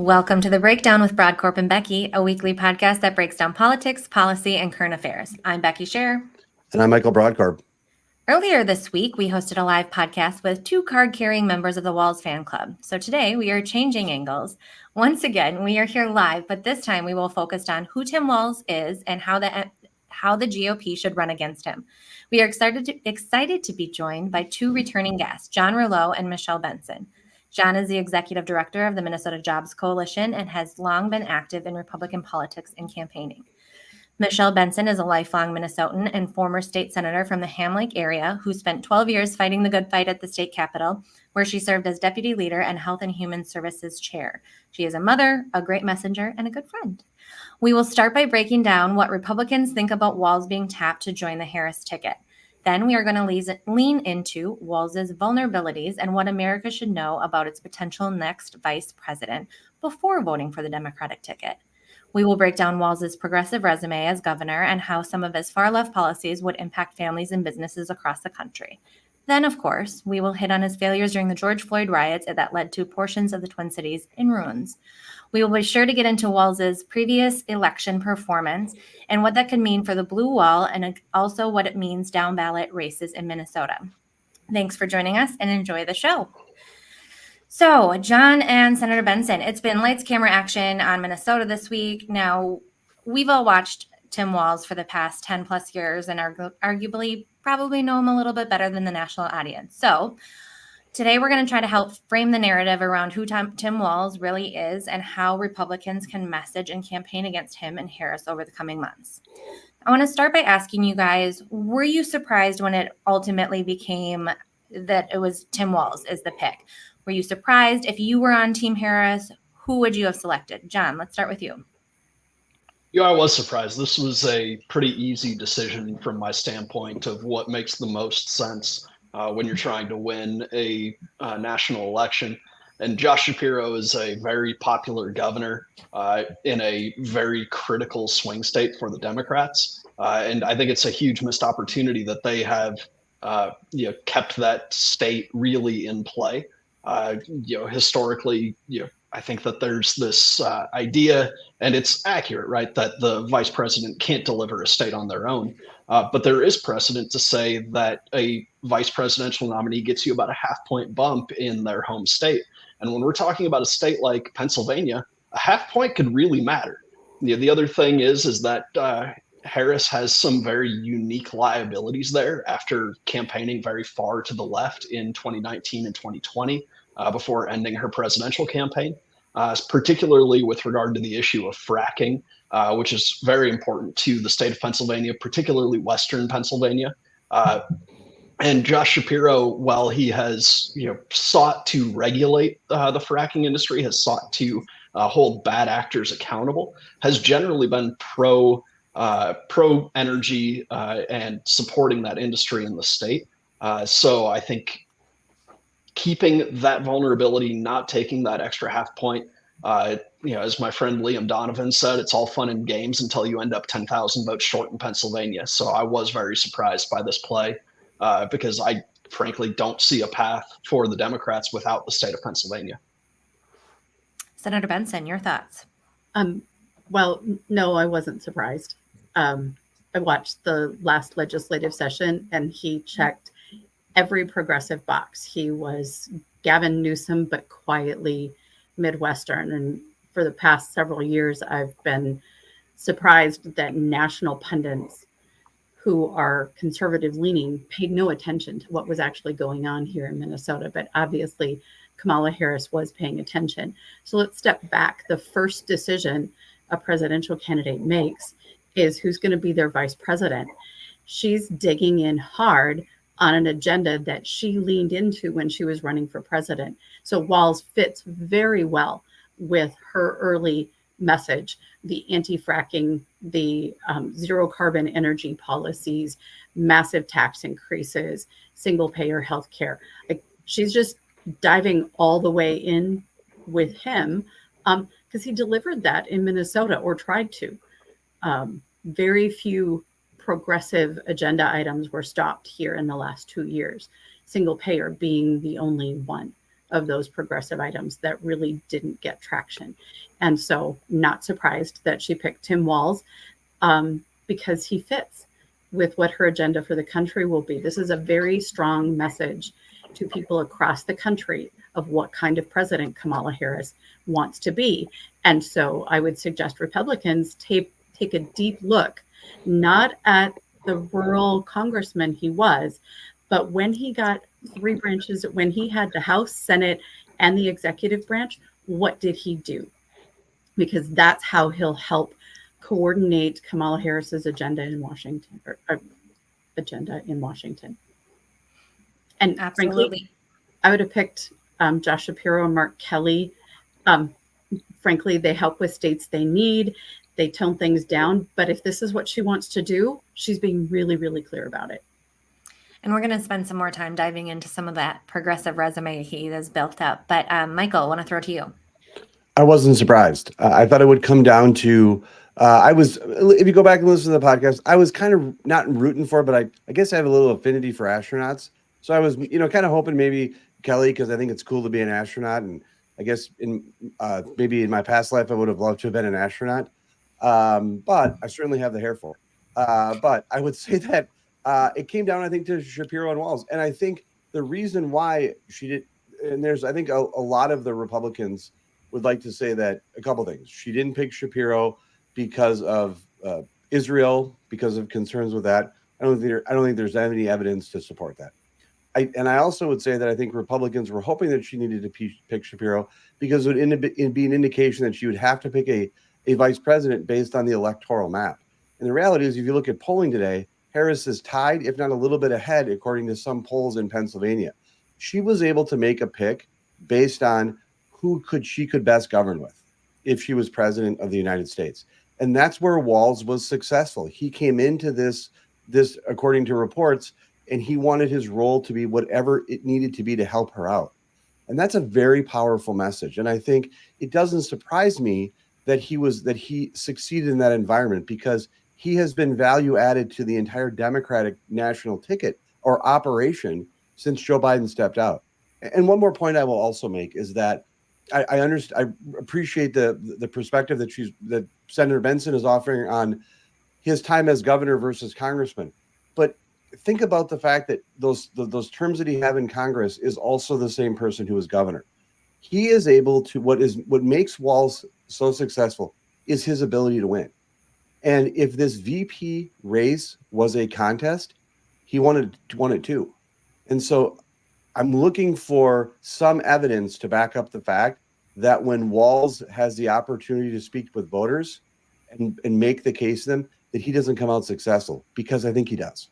Welcome to The Breakdown with Brodkorb and Becky, a weekly podcast that breaks down politics, policy, and current affairs. I'm Becky Scherr. And I'm Michael Brodkorb. Earlier this week, we hosted a live podcast with two card-carrying members of the Walz fan club. So today, we are changing angles. Once again, we are here live, but this time we will focus on who Tim Walz is and how the GOP should run against him. We are excited to be joined by two returning guests, John Rouleau and Michelle Benson. John is the executive director of the Minnesota Jobs Coalition and has long been active in Republican politics and campaigning. Michelle Benson is a lifelong Minnesotan and former state senator from the Ham Lake area who spent 12 years fighting the good fight at the state capitol, where she served as deputy leader and Health and Human Services chair. She is a mother, a great messenger, and a good friend. We will start by breaking down what Republicans think about Walz being tapped to join the Harris ticket. Then we are going to lean into Walz's vulnerabilities and what America should know about its potential next vice president before voting for the Democratic ticket. We will break down Walz's progressive resume as governor and how some of his far-left policies would impact families and businesses across the country. Then, of course, we will hit on his failures during the George Floyd riots that led to portions of the Twin Cities in ruins. We will be sure to get into Walz's previous election performance and what that could mean for the blue wall and also what it means down ballot races in Minnesota. Thanks for joining us and enjoy the show. So, John and Senator Benson, it's been lights, camera, action on Minnesota this week. Now, we've all watched Tim Walz for the past 10 plus years and arguably probably know him a little bit better than the national audience. So, today we're going to try to help frame the narrative around who Tim Walz really is and how Republicans can message and campaign against him and Harris over the coming months. I want to start by asking you guys, were you surprised when it ultimately became that it was Tim Walz is the pick? Were you surprised? If you were on Team Harris, who would you have selected? John, let's start with you. Yeah, I was surprised. This was a pretty easy decision from my standpoint of what makes the most sense when you're trying to win a national election. And Josh Shapiro is a very popular governor in a very critical swing state for the Democrats. And I think it's a huge missed opportunity that they have kept that state really in play. Historically, I think that there's this idea, and it's accurate, right, that the vice president can't deliver a state on their own. But there is precedent to say that a vice presidential nominee gets you about a half-point bump in their home state. And when we're talking about a state like Pennsylvania, a half point could really matter. The other thing is that Harris has some very unique liabilities there after campaigning very far to the left in 2019 and 2020 before ending her presidential campaign, particularly with regard to the issue of fracking, which is very important to the state of Pennsylvania, particularly Western Pennsylvania. And Josh Shapiro, while he has sought to regulate the fracking industry, has sought to hold bad actors accountable, has generally been pro energy and supporting that industry in the state. So I think keeping that vulnerability, not taking that extra half point, as my friend Liam Donovan said, it's all fun and games until you end up 10,000 votes short in Pennsylvania. So I was very surprised by this play because I frankly don't see a path for the Democrats without the state of Pennsylvania. Senator Benson, your thoughts? Well, no, I wasn't surprised. I watched the last legislative session and he checked every progressive box. He was Gavin Newsom, but quietly Midwestern. And for the past several years, I've been surprised that national pundits who are conservative leaning paid no attention to what was actually going on here in Minnesota. But obviously, Kamala Harris was paying attention. So let's step back. The first decision a presidential candidate makes is who's going to be their vice president. She's digging in hard on an agenda that she leaned into when she was running for president. So Walz fits very well with her early message, the anti-fracking, the zero carbon energy policies, massive tax increases, single payer healthcare. Like, she's just diving all the way in with him because he delivered that in Minnesota, or tried to. Very few progressive agenda items were stopped here in the last 2 years, single payer being the only one. of those progressive items that really didn't get traction. And so not surprised that she picked Tim Walz, because he fits with what her agenda for the country will be. This is a very strong message to people across the country of what kind of president Kamala Harris wants to be. And so I would suggest Republicans take a deep look, not at the rural congressman he was, but when he got three branches, when he had the House, Senate, and the executive branch, what did he do? Because that's how he'll help coordinate Kamala Harris's agenda in Washington, or agenda in Washington. And Absolutely. frankly, I would have picked Josh Shapiro and Mark Kelly. Frankly, they help with states they need. They tone things down. But if this is what she wants to do, she's being really, really clear about it. And we're going to spend some more time diving into some of that progressive resume he has built up. But Michael, I want to throw to you. I wasn't surprised. I thought it would come down to, if you go back and listen to the podcast, I was kind of not rooting for it, but I guess I have a little affinity for astronauts. So I was, kind of hoping maybe Kelly, because I think it's cool to be an astronaut. And I guess maybe in my past life, I would have loved to have been an astronaut. But I certainly have the hair for it. But I would say that it came down, I think, to Shapiro and Walz. And I think the reason why she did, and there's, I think a lot of the Republicans would like to say that a couple things. She didn't pick Shapiro because of Israel, because of concerns with that. I don't think there's any evidence to support that. I also would say that I think Republicans were hoping that she needed to pick Shapiro because it would be an indication that she would have to pick a vice president based on the electoral map. And the reality is, if you look at polling today, Harris is tied, if not a little bit ahead, according to some polls in Pennsylvania. She was able to make a pick based on who she could best govern with if she was president of the United States. And that's where Walz was successful. He came into this according to reports, and he wanted his role to be whatever it needed to be to help her out. And that's a very powerful message. And I think it doesn't surprise me that he succeeded in that environment, because he has been value added to the entire Democratic national ticket or operation since Joe Biden stepped out. And one more point I will also make is that I appreciate the perspective that Senator Benson is offering on his time as governor versus congressman. But think about the fact that those terms that he had in Congress is also the same person who was governor. He is able to, what makes Walz so successful is his ability to win. And if this VP race was a contest, he won it too. And so I'm looking for some evidence to back up the fact that when Walz has the opportunity to speak with voters and make the case to them, that he doesn't come out successful, because I think he does.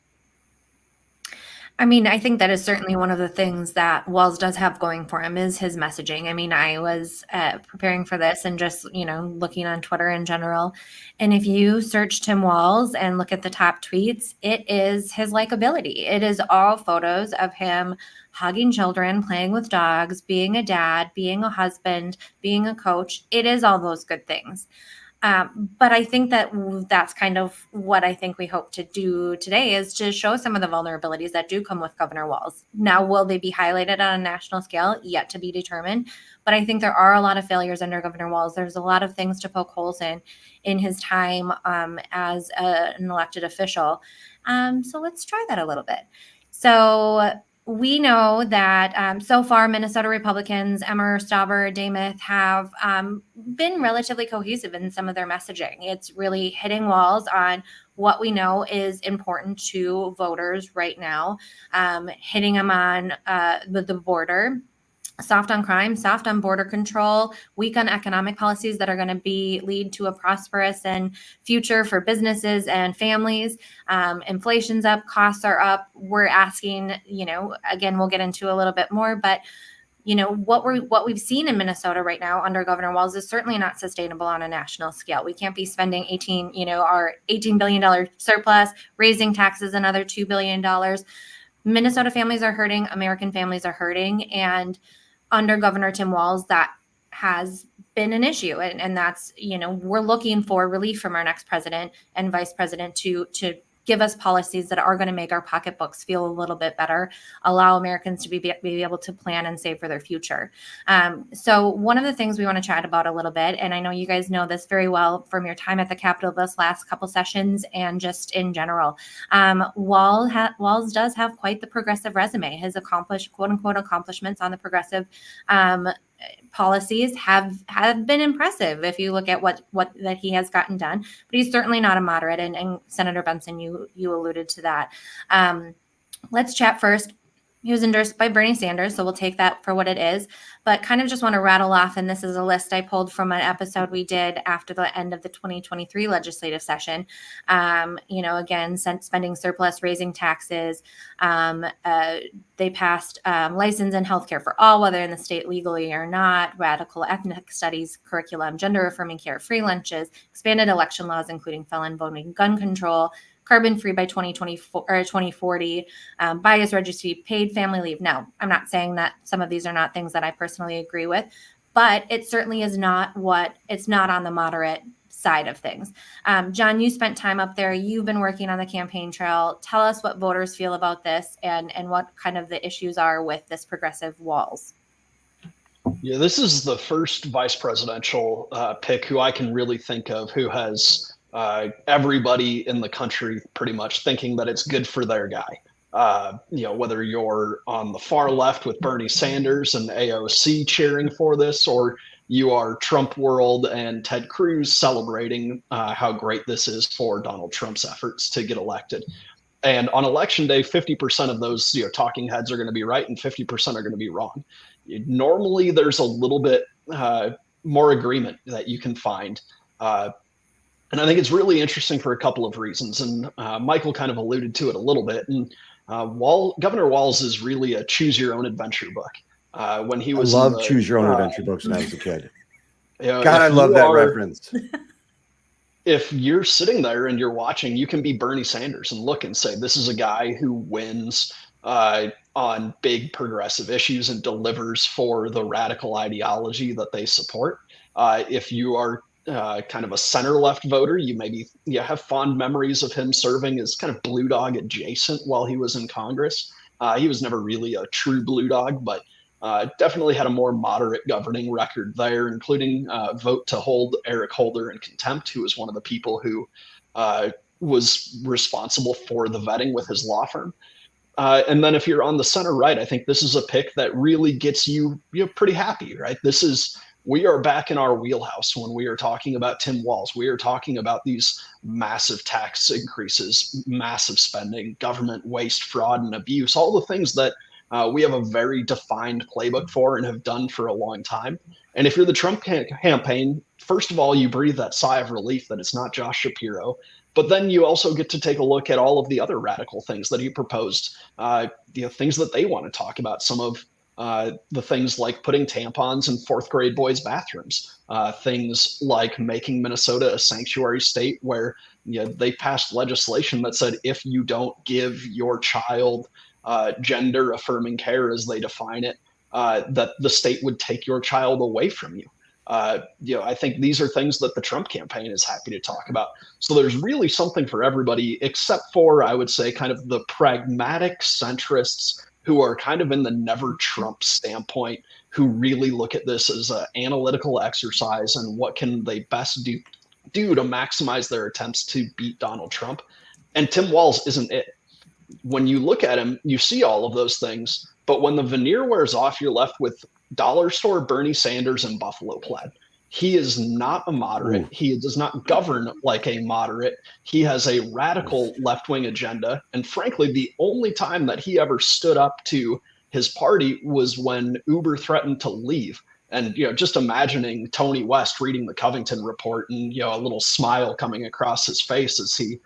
I mean, I think that is certainly one of the things that Walz does have going for him is his messaging. I mean, I was preparing for this and just, looking on Twitter in general. And if you search Tim Walz and look at the top tweets, it is his likability. It is all photos of him hugging children, playing with dogs, being a dad, being a husband, being a coach. It is all those good things. But I think that's kind of what I think we hope to do today, is to show some of the vulnerabilities that do come with Governor Walz. Now, will they be highlighted on a national scale? Yet to be determined. But I think there are a lot of failures under Governor Walz. There's a lot of things to poke holes in his time as an elected official. So let's try that a little bit. So we know that so far, Minnesota Republicans, Emmer, Stauber, Dameth, have been relatively cohesive in some of their messaging. It's really hitting Walz on what we know is important to voters right now, hitting them on the border, soft on crime, soft on border control, weak on economic policies that are going to lead to a prosperous and future for businesses and families. Inflation's up, costs are up. We're asking, again, we'll get into a little bit more, but what we've seen in Minnesota right now under Governor Walz is certainly not sustainable on a national scale. We can't be spending our $18 billion surplus, raising taxes another $2 billion. Minnesota families are hurting, American families are hurting, and under Governor Tim Walz, that has been an issue. And that's, we're looking for relief from our next president and vice president to give us policies that are going to make our pocketbooks feel a little bit better, allow Americans to be able to plan and save for their future. So one of the things we want to chat about a little bit, and I know you guys know this very well from your time at the Capitol this last couple sessions and just in general, Walz does have quite the progressive resume. His quote unquote accomplishments on the progressive policies have been impressive if you look at what that he has gotten done, but he's certainly not a moderate. And Senator Benson, you alluded to that. Let's chat first. He was endorsed by Bernie Sanders, so we'll take that for what it is, but kind of just want to rattle off, and this is a list I pulled from an episode we did after the end of the 2023 legislative session. Again, spending surplus, raising taxes. They passed license and healthcare for all, whether in the state legally or not, radical ethnic studies curriculum, gender affirming care, free lunches, expanded election laws, including felon voting, gun control, carbon free by 2024 or 2040, bias registry, paid family leave. Now, I'm not saying that some of these are not things that I personally agree with, but it certainly is not it's not on the moderate side of things. John, you spent time up there. You've been working on the campaign trail. Tell us what voters feel about this and what kind of the issues are with this progressive Walz. Yeah, this is the first vice presidential pick who I can really think of who has everybody in the country pretty much thinking that it's good for their guy. Whether you're on the far left with Bernie Sanders and AOC cheering for this, or you are Trump world and Ted Cruz celebrating how great this is for Donald Trump's efforts to get elected. And on election day, 50% of those talking heads are going to be right and 50% are going to be wrong. Normally, there's a little bit more agreement that you can find. And I think it's really interesting for a couple of reasons. And Michael kind of alluded to it a little bit. And Governor Walz is really a choose your own adventure book. When he was, I love choose your own adventure books when I was a kid. God, I love that reference. If you're sitting there and you're watching, you can be Bernie Sanders and look and say, this is a guy who wins on big progressive issues and delivers for the radical ideology that they support. If you are kind of a center left voter, you have fond memories of him serving as kind of blue dog adjacent while he was in Congress. He was never really a true blue dog, but definitely had a more moderate governing record there, including vote to hold Eric Holder in contempt, who was one of the people who was responsible for the vetting with his law firm. And then if you're on the center right, I think this is a pick that really gets you pretty happy, right? We are back in our wheelhouse when we are talking about Tim Walz. We are talking about these massive tax increases, massive spending, government waste, fraud, and abuse, all the things that we have a very defined playbook for and have done for a long time. And if you're the Trump campaign, first of all, you breathe that sigh of relief that it's not Josh Shapiro. But then you also get to take a look at all of the other radical things that he proposed, things that they want to talk about. Some of the things like putting tampons in fourth grade boys' bathrooms, things like making Minnesota a sanctuary state where they passed legislation that said if you don't give your child gender affirming care as they define it, that the state would take your child away from you. I think these are things that the Trump campaign is happy to talk about. So there's really something for everybody, except for, I would say, kind of the pragmatic centrists who are kind of in the never Trump standpoint, who really look at this as an analytical exercise and what can they best do to maximize their attempts to beat Donald Trump. And Tim Walz isn't it. When you look at him, you see all of those things, but when the veneer wears off, you're left with dollar store Bernie Sanders and Buffalo plaid. He is not a moderate. He does not govern like a moderate. He has a radical left-wing agenda. And frankly, the only time that he ever stood up to his party was when Uber threatened to leave. And, just imagining Tony West reading the Covington report and, a little smile coming across his face as he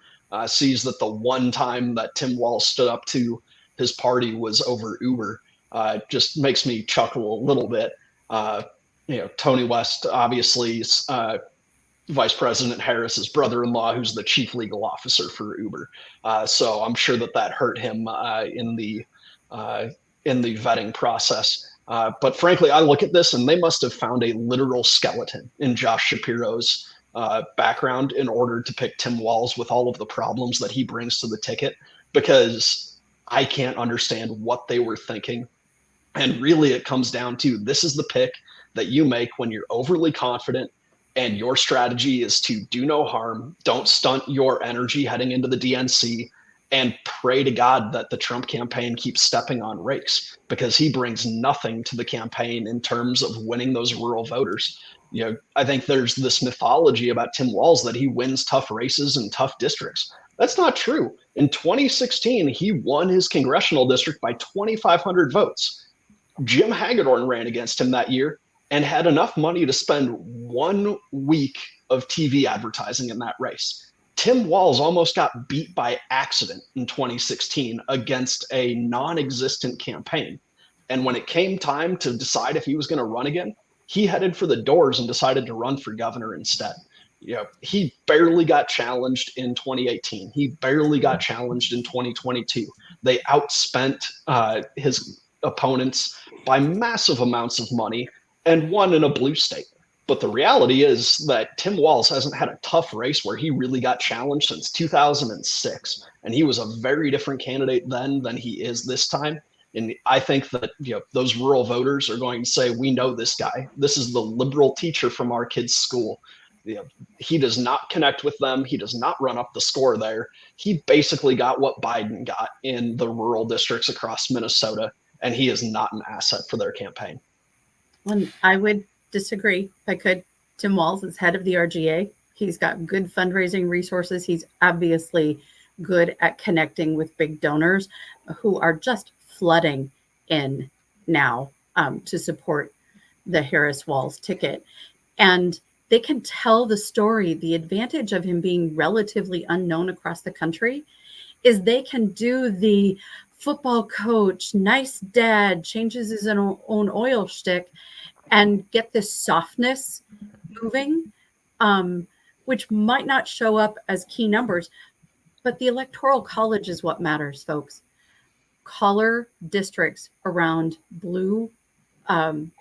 sees that the one time that Tim Walz stood up to his party was over Uber, just makes me chuckle a little bit. Tony West, obviously, Vice President Harris's brother-in-law, who's the chief legal officer for Uber. So I'm sure that hurt him in the vetting process. But frankly, I look at this and they must have found a literal skeleton in Josh Shapiro's background in order to pick Tim Walz with all of the problems that he brings to the ticket, because I can't understand what they were thinking. And really, it comes down to, this is the pick that you make when you're overly confident and your strategy is to do no harm, don't stunt your energy heading into the DNC, and pray to God that the Trump campaign keeps stepping on rakes, because he brings nothing to the campaign in terms of winning those rural voters. I think there's this mythology about Tim Walz that he wins tough races and tough districts. That's not true. In 2016, he won his congressional district by 2,500 votes. Jim Hagedorn ran against him that year and had enough money to spend 1 week of TV advertising in that race. Tim Walz almost got beat by accident in 2016 against a non-existent campaign. And when it came time to decide if he was going to run again, he headed for the doors and decided to run for governor instead. He barely got challenged in 2018. He barely got challenged in 2022. They outspent his opponents by massive amounts of money and won in a blue state. But the reality is that Tim Walz hasn't had a tough race where he really got challenged since 2006. And he was a very different candidate then than he is this time. And I think that those rural voters are going to say, we know this guy. This is the liberal teacher from our kids' school. He does not connect with them. He does not run up the score there. He basically got what Biden got in the rural districts across Minnesota, and he is not an asset for their campaign. Well, I would disagree. If I could, Tim Walz is head of the RGA. He's got good fundraising resources. He's obviously good at connecting with big donors who are just flooding in now to support the Harris-Walz ticket. And they can tell the story. The advantage of him being relatively unknown across the country is they can do the football coach, nice dad, changes his own oil shtick, and get this softness moving, which might not show up as key numbers, but the Electoral College is what matters, folks. Color districts around blue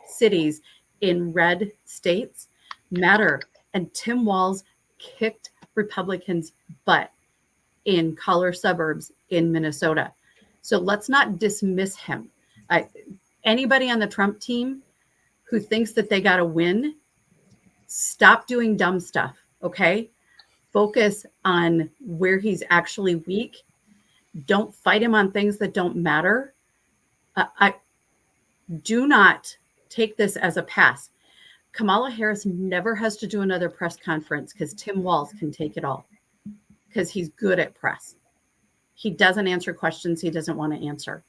cities in red states matter. And Tim Walz kicked Republicans' butt in color suburbs in Minnesota. So let's not dismiss him. Anybody on the Trump team who thinks that they got to win, stop doing dumb stuff, okay? Focus on where he's actually weak. Don't fight him on things that don't matter. I do not take this as a pass. Kamala Harris never has to do another press conference because Tim Walz can take it all, because he's good at press. He doesn't answer questions he doesn't want to answer.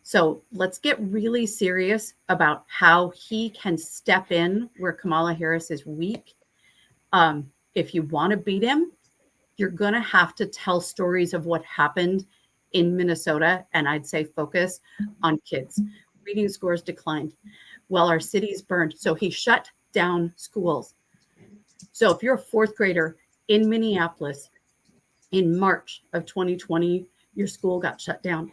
So let's get really serious about how he can step in where Kamala Harris is weak. If you want to beat him, you're going to have to tell stories of what happened in Minnesota. And I'd say focus on kids. Reading scores declined. Well, our city's burned. So he shut down schools. So if you're a fourth grader in Minneapolis in March of 2020, your school got shut down.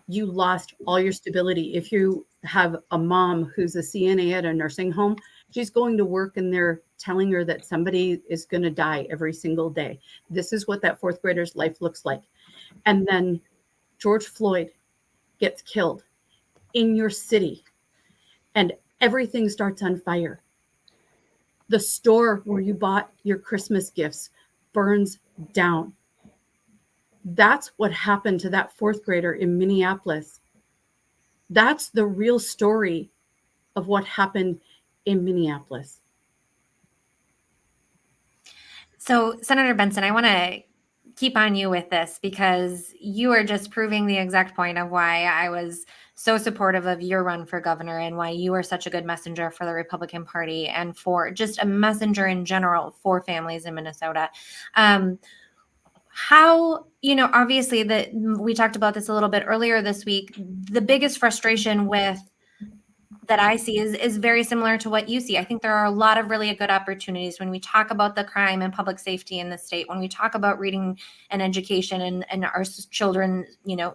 You lost all your stability. If you have a mom who's a CNA at a nursing home, she's going to work and they're telling her that somebody is going to die every single day. This is what that fourth grader's life looks like. And then George Floyd gets killed in your city and everything starts on fire. The store where you bought your Christmas gifts burns down. That's what happened to that fourth grader in Minneapolis. That's the real story of what happened in Minneapolis. So, Senator Benson, I want to keep on you with this because you are just proving the exact point of why I was so supportive of your run for governor and why you are such a good messenger for the Republican Party and for just a messenger in general for families in Minnesota. How, obviously we talked about this a little bit earlier this week. The biggest frustration that I see is very similar to what you see. I think there are a lot of really good opportunities when we talk about the crime and public safety in the state, when we talk about reading and education and our children,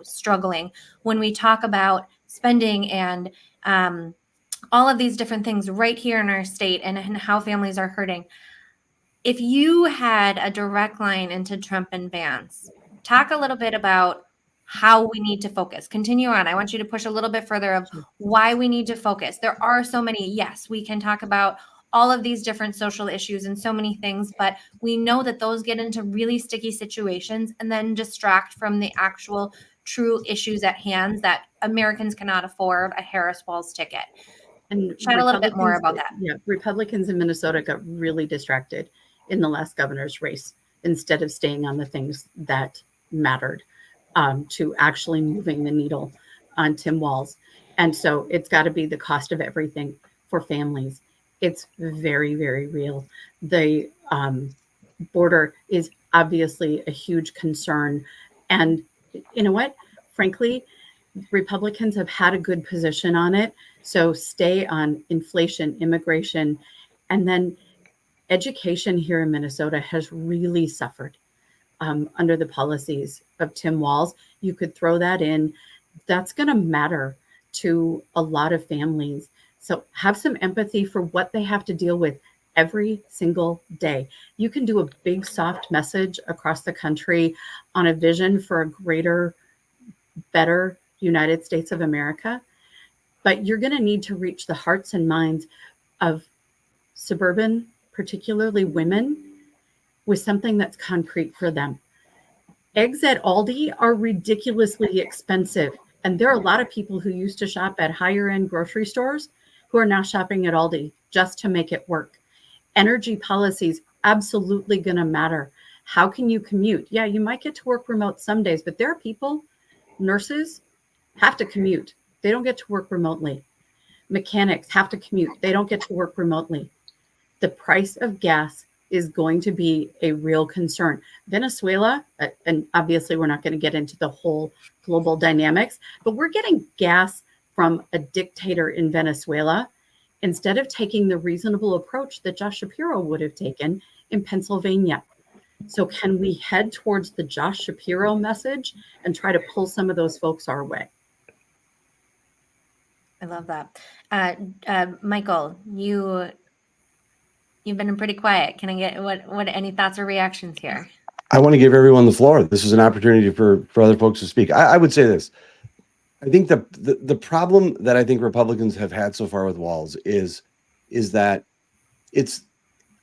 struggling, when we talk about spending and all of these different things right here in our state and how families are hurting. If you had a direct line into Trump and Vance, talk a little bit about how we need to focus. Continue on. I want you to push a little bit further of why we need to focus. There are so many. Yes, we can talk about all of these different social issues and so many things, but we know that those get into really sticky situations and then distract from the actual true issues at hand that Americans cannot afford a Harris Walz ticket. And Chat a little bit more about that. Yeah, Republicans in Minnesota got really distracted in the last governor's race instead of staying on the things that mattered to actually moving the needle on Tim Walz. And so it's got to be the cost of everything for families. It's very, very real. The border is obviously a huge concern. And you know what? Frankly, Republicans have had a good position on it. So stay on inflation, immigration, and then education here in Minnesota has really suffered under the policies of Tim Walz. You could throw that in. That's going to matter to a lot of families. So have some empathy for what they have to deal with every single day. You can do a big, soft message across the country on a vision for a greater, better United States of America, but you're going to need to reach the hearts and minds of suburban, particularly women, with something that's concrete for them. Eggs at Aldi are ridiculously expensive. And there are a lot of people who used to shop at higher end grocery stores who are now shopping at Aldi just to make it work. Energy policies absolutely going to matter. How can you commute? Yeah, you might get to work remote some days, but there are people, nurses, have to commute. They don't get to work remotely. Mechanics have to commute. They don't get to work remotely. The price of gas is going to be a real concern. Venezuela, and obviously we're not going to get into the whole global dynamics, but we're getting gas from a dictator in Venezuela instead of taking the reasonable approach that Josh Shapiro would have taken in Pennsylvania. So can we head towards the Josh Shapiro message and try to pull some of those folks our way? I love that. Michael, you've been pretty quiet. Can I get what any thoughts or reactions here? I want to give everyone the floor. This is an opportunity for other folks to speak. I would say this. I think the problem that I think Republicans have had so far with Walz is that it's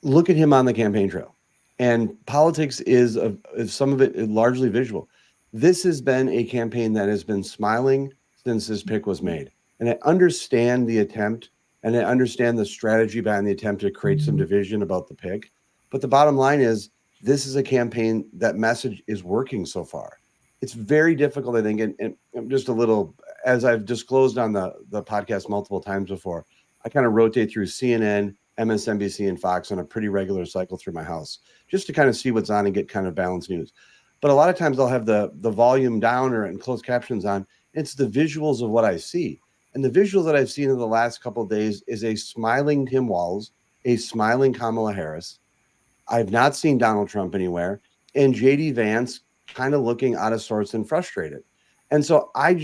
look at him on the campaign trail, and politics is some of it largely visual. This has been a campaign that has been smiling since this pick was made, and I understand the attempt, and I understand the strategy behind the attempt to create some division about the pick. But the bottom line is, this is a campaign that message is working so far. It's very difficult, I think, and just a little, as I've disclosed on the podcast multiple times before, I kind of rotate through CNN, MSNBC, and Fox on a pretty regular cycle through my house, just to kind of see what's on and get kind of balanced news. But a lot of times I'll have the volume down or in closed captions on. It's the visuals of what I see. And the visuals that I've seen in the last couple of days is a smiling Tim Walz, a smiling Kamala Harris. I've not seen Donald Trump anywhere, and J.D. Vance kind of looking out of sorts and frustrated. And so I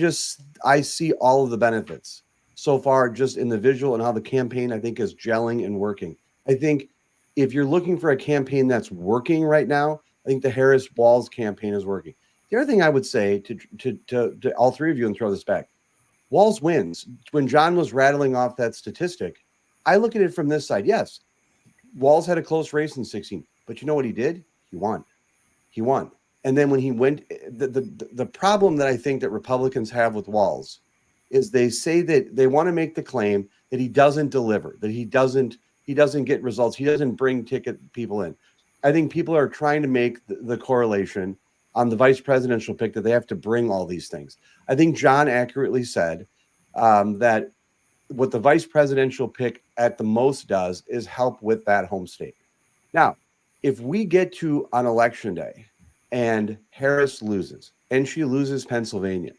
see all of the benefits so far just in the visual and how the campaign, I think, is gelling and working. I think if you're looking for a campaign that's working right now, I think the Harris-Walz campaign is working. The other thing I would say to all three of you, and throw this back, Walz wins. When John was rattling off that statistic, I look at it from this side. Yes, Walz had a close race in 2016, but you know what he did? He won. He won. And then when he went, the problem that I think that Republicans have with Walz is they say that they want to make the claim that he doesn't deliver, that he doesn't get results, he doesn't bring ticket people in. I think people are trying to make the correlation on the vice presidential pick that they have to bring all these things. I think John accurately said that what the vice presidential pick at the most does is help with that home state. Now, if we get to on election day and Harris loses and she loses Pennsylvania,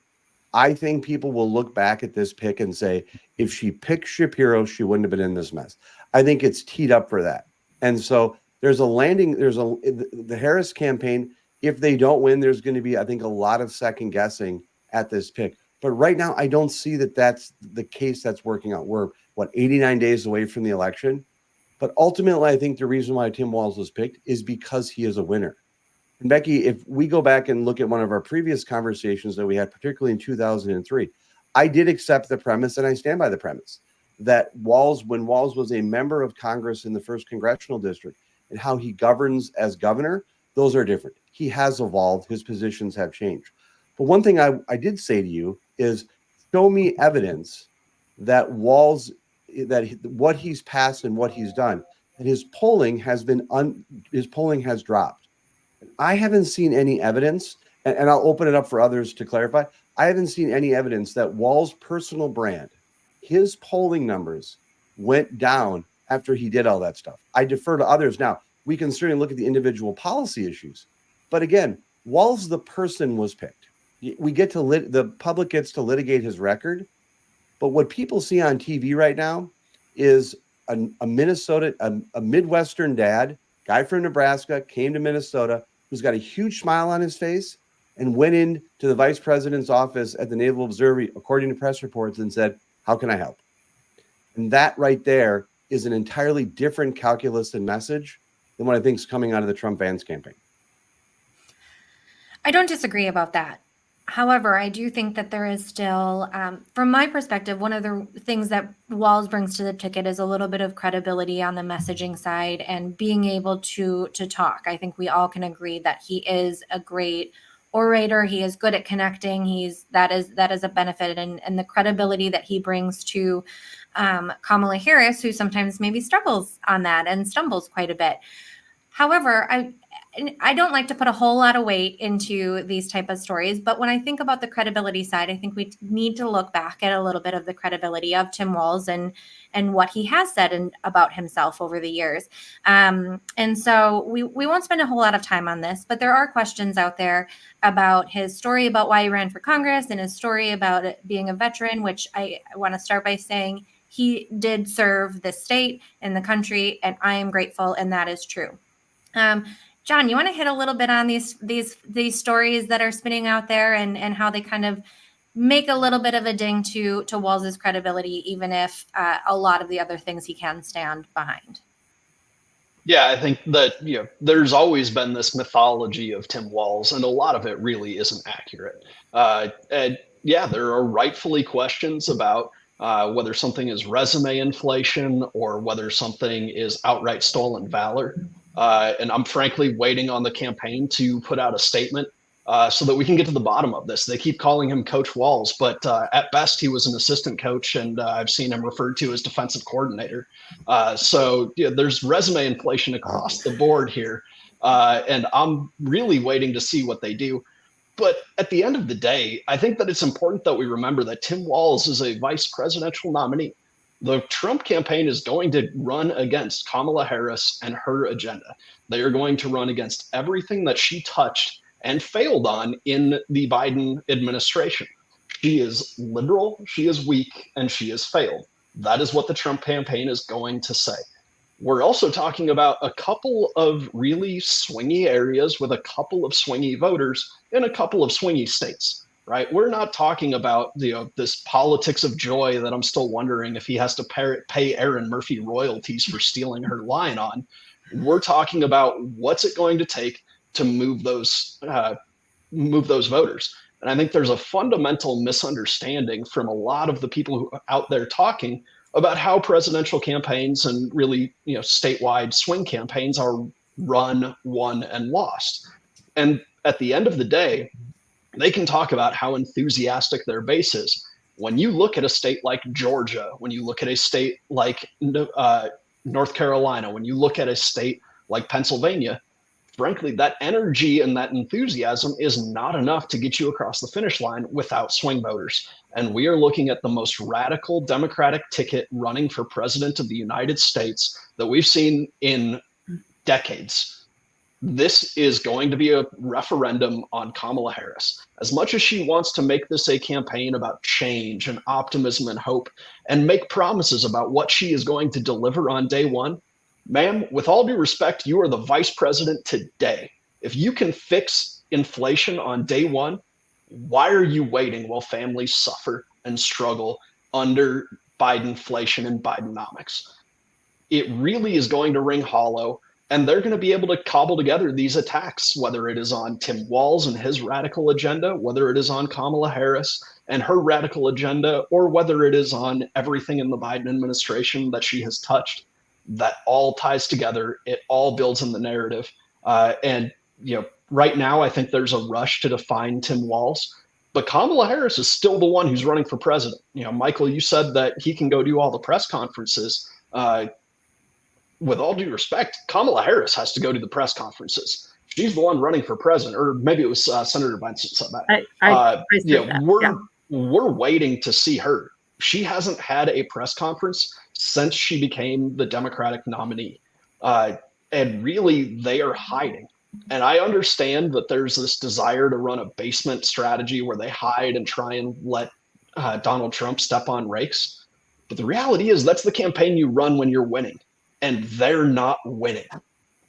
I think people will look back at this pick and say, if she picked Shapiro, she wouldn't have been in this mess. I think it's teed up for that. And so the Harris campaign, if they don't win, there's going to be, I think, a lot of second guessing at this pick. But right now, I don't see that that's the case that's working out. We're, 89 days away from the election. But ultimately, I think the reason why Tim Walz was picked is because he is a winner. And Becky, if we go back and look at one of our previous conversations that we had, particularly in 2003, I did accept the premise, and I stand by the premise, that when Walz was a member of Congress in the 1st Congressional District and how he governs as governor, those are different. He has evolved. His positions have changed. But one thing I did say to you is, show me evidence that Walz, what he's passed and what he's done, and his polling has dropped. I haven't seen any evidence, and I'll open it up for others to clarify. I haven't seen any evidence that Walz's personal brand, his polling numbers went down after he did all that stuff. I defer to others. Now, we can certainly look at the individual policy issues, but again, Walz, the person, was picked. The public gets to litigate his record, but what people see on TV right now is a Midwestern dad, guy from Nebraska, came to Minnesota, who's got a huge smile on his face, and went into the vice president's office at the Naval Observatory, according to press reports, and said, "How can I help?" And that right there is an entirely different calculus and message than what I think is coming out of the Trump Vance campaign. I don't disagree about that. However, I do think that there is still, from my perspective, one of the things that Walz brings to the ticket is a little bit of credibility on the messaging side and being able to talk. I think we all can agree that he is a great orator. He is good at connecting. That is a benefit, and the credibility that he brings to Kamala Harris, who sometimes maybe struggles on that and stumbles quite a bit. However, I don't like to put a whole lot of weight into these type of stories, but when I think about the credibility side, I think we need to look back at a little bit of the credibility of Tim Walz and what he has said about himself over the years. And so we won't spend a whole lot of time on this, but there are questions out there about his story about why he ran for Congress and his story about being a veteran, which I want to start by saying he did serve the state and the country, and I am grateful, and that is true. John, you want to hit a little bit on these stories that are spinning out there and how they kind of make a little bit of a ding to Walz's credibility, even if a lot of the other things he can stand behind? Yeah, I think that there's always been this mythology of Tim Walz, and a lot of it really isn't accurate. And yeah, there are rightfully questions about whether something is resume inflation or whether something is outright stolen valor. And I'm frankly waiting on the campaign to put out a statement so that we can get to the bottom of this. They keep calling him Coach Walz, but at best he was an assistant coach, and I've seen him referred to as defensive coordinator. So there's resume inflation across the board here, and I'm really waiting to see what they do. But at the end of the day, I think that it's important that we remember that Tim Walz is a vice presidential nominee. The Trump campaign is going to run against Kamala Harris and her agenda. They are going to run against everything that she touched and failed on in the Biden administration. She is liberal, she is weak, and she has failed. That is what the Trump campaign is going to say. We're also talking about a couple of really swingy areas with a couple of swingy voters in a couple of swingy states. Right, we're not talking about this politics of joy that I'm still wondering if he has to pay Aaron Murphy royalties for stealing her line on. We're talking about what's it going to take to move those voters. And I think there's a fundamental misunderstanding from a lot of the people who are out there talking about how presidential campaigns and really statewide swing campaigns are run, won, and lost. And at the end of the day, they can talk about how enthusiastic their base is. When you look at a state like Georgia, when you look at a state like North Carolina, when you look at a state like Pennsylvania, frankly, that energy and that enthusiasm is not enough to get you across the finish line without swing voters. And we are looking at the most radical Democratic ticket running for president of the United States that we've seen in decades. This is going to be a referendum on Kamala Harris. As much as she wants to make this a campaign about change and optimism and hope and make promises about what she is going to deliver on day one, ma'am, with all due respect, you are the vice president today. If you can fix inflation on day one, why are you waiting while families suffer and struggle under Bidenflation and Bidenomics? it really is going to ring hollow. And they're going to be able to cobble together these attacks, whether it is on Tim Walz and his radical agenda, whether it is on Kamala Harris and her radical agenda, or whether it is on everything in the Biden administration that she has touched. That all ties together. It all builds in the narrative. And right now, I think there's a rush to define Tim Walz. But Kamala Harris is still the one who's running for president. Michael, you said that he can go do all the press conferences. With all due respect, Kamala Harris has to go to the press conferences. She's the one running for president, or maybe it was Senator Benson said that. I said that. We're waiting to see her. She hasn't had a press conference since she became the Democratic nominee. And really, they are hiding. And I understand that there's this desire to run a basement strategy where they hide and try and let Donald Trump step on rakes. But the reality is that's the campaign you run when you're winning. And they're not winning.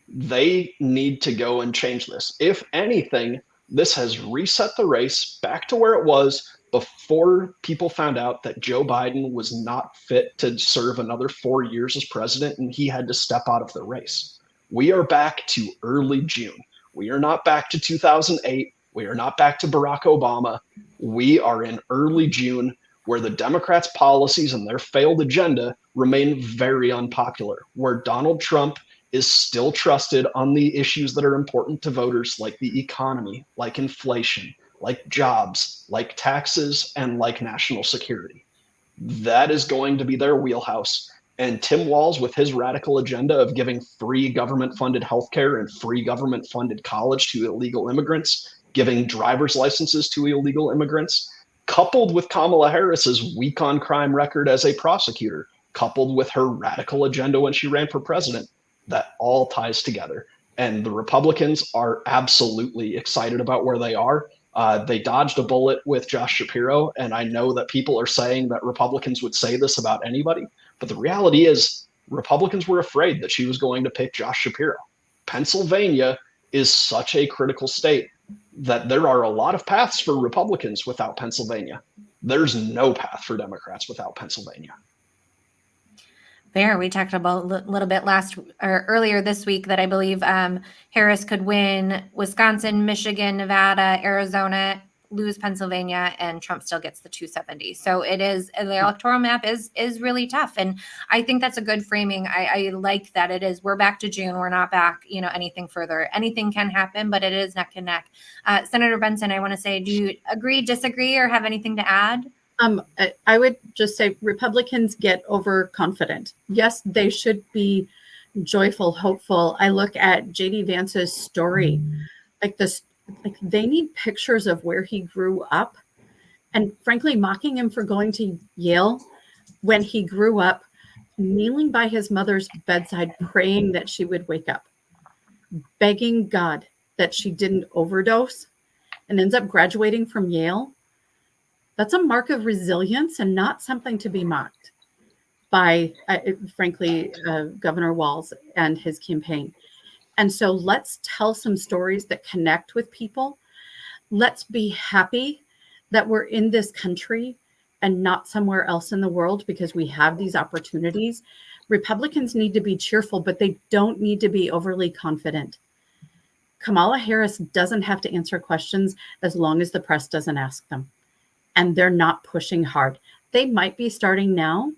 They need to go and change this. If anything, this has reset the race back to where it was before people found out that Joe Biden was not fit to serve another 4 years as president and he had to step out of the race. We are back to early June. We are not back to 2008. We are not back to Barack Obama. We are in early June, where the Democrats' policies and their failed agenda remain very unpopular, where Donald Trump is still trusted on the issues that are important to voters, like the economy, like inflation, like jobs, like taxes, and like national security. That is going to be their wheelhouse. And Tim Walz, with his radical agenda of giving free government-funded healthcare and free government-funded college to illegal immigrants, giving driver's licenses to illegal immigrants, coupled with Kamala Harris's weak on crime record as a prosecutor, coupled with her radical agenda when she ran for president, that all ties together. And the Republicans are absolutely excited about where they are. They dodged a bullet with Josh Shapiro. And I know that people are saying that Republicans would say this about anybody. But the reality is Republicans were afraid that she was going to pick Josh Shapiro. Pennsylvania is such a critical state that there are a lot of paths for Republicans without Pennsylvania. There's no path for Democrats without Pennsylvania. Fair. We talked about a little bit earlier this week that I believe Harris could win Wisconsin, Michigan, Nevada, Arizona, lose Pennsylvania, and Trump still gets the 270. So the electoral map is really tough. And I think that's a good framing. I like that it is, we're back to June. We're not back, anything further. Anything can happen, but it is neck and neck. Senator Benson, I want to say, do you agree, disagree, or have anything to add? I would just say Republicans get overconfident. Yes, they should be joyful, hopeful. I look at JD Vance's story, like they need pictures of where he grew up, and frankly, mocking him for going to Yale when he grew up, kneeling by his mother's bedside, praying that she would wake up, begging God that she didn't overdose, and ends up graduating from Yale. That's a mark of resilience and not something to be mocked by, frankly, Governor Walz and his campaign. And so let's tell some stories that connect with people. Let's be happy that we're in this country and not somewhere else in the world because we have these opportunities. Republicans need to be cheerful, but they don't need to be overly confident. Kamala Harris doesn't have to answer questions as long as the press doesn't ask them. And they're not pushing hard. They might be starting now,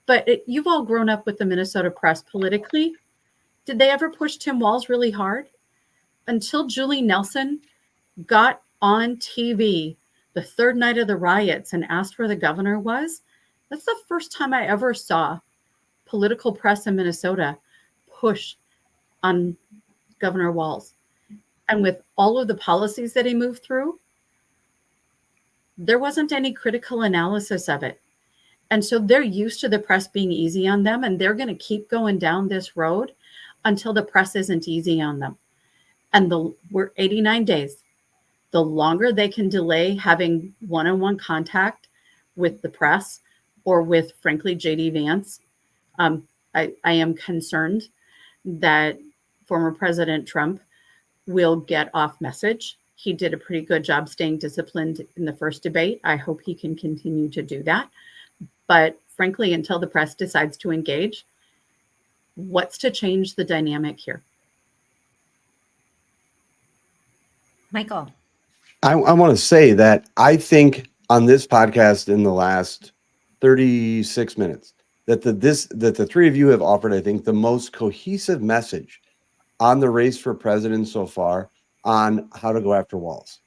but you've all grown up with the Minnesota press politically. Did they ever push Tim Walz really hard? Until Julie Nelson got on TV the third night of the riots and asked where the governor was, that's the first time I ever saw political press in Minnesota push on Governor Walz. And with all of the policies that he moved through, there wasn't any critical analysis of it. And so they're used to the press being easy on them, and they're going to keep going down this road until the press isn't easy on them. And we're 89 days. The longer they can delay having one-on-one contact with the press or with, frankly, JD Vance, I am concerned that former President Trump will get off message. He did a pretty good job staying disciplined in the first debate. I hope he can continue to do that. But frankly, until the press decides to engage, What's to change the dynamic here? Michael. I want to say that I think on this podcast in the last 36 minutes that the three of you have offered, I think, the most cohesive message on the race for president so far on how to go after Walz.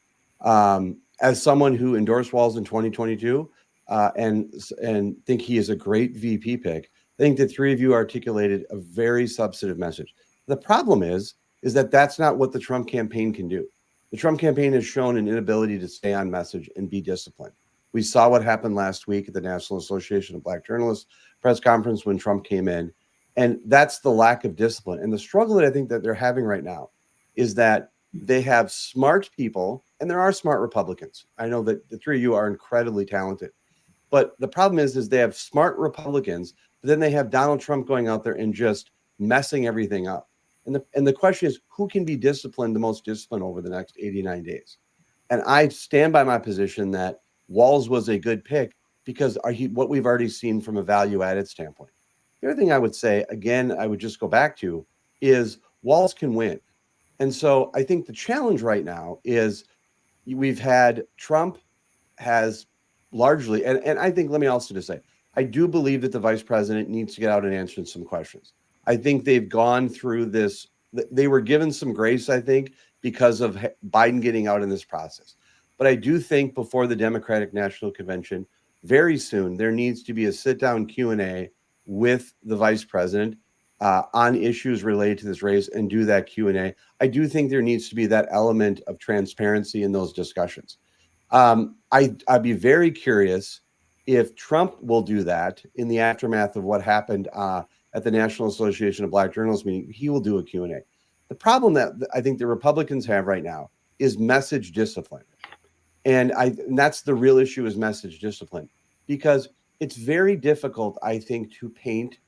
As someone who endorsed Walz in 2022 and think he is a great VP pick, I think the three of you articulated a very substantive message. The problem is that that's not what the Trump campaign can do. The Trump campaign has shown an inability to stay on message and be disciplined. We saw what happened last week at the National Association of Black Journalists press conference when Trump came in. And that's the lack of discipline. And the struggle that I think that they're having right now is that they have smart people, and there are smart Republicans. I know that the three of you are incredibly talented. But the problem is they have smart Republicans, but then they have Donald Trump going out there and just messing everything up. And the question is, who can be disciplined, the most disciplined over the next 89 days? And I stand by my position that Walz was a good pick because what we've already seen from a value-added standpoint. The other thing I would say, again, I would just go back to, is Walz can win. And so I think the challenge right now is we've had Trump has largely, and I think, let me also just say, I do believe that the vice president needs to get out and answer some questions. I think they've gone through this. They were given some grace, I think, because of Biden getting out in this process. But I do think before the Democratic National Convention, very soon, there needs to be a sit-down Q&A with the vice president on issues related to this race and do that Q&A. I do think there needs to be that element of transparency in those discussions. I'd be very curious if Trump will do that in the aftermath of what happened at the National Association of Black Journalists meeting. He will do a Q&A. The problem that I think the Republicans have right now is message discipline. And that's the real issue, is message discipline, because it's very difficult, I think, to paint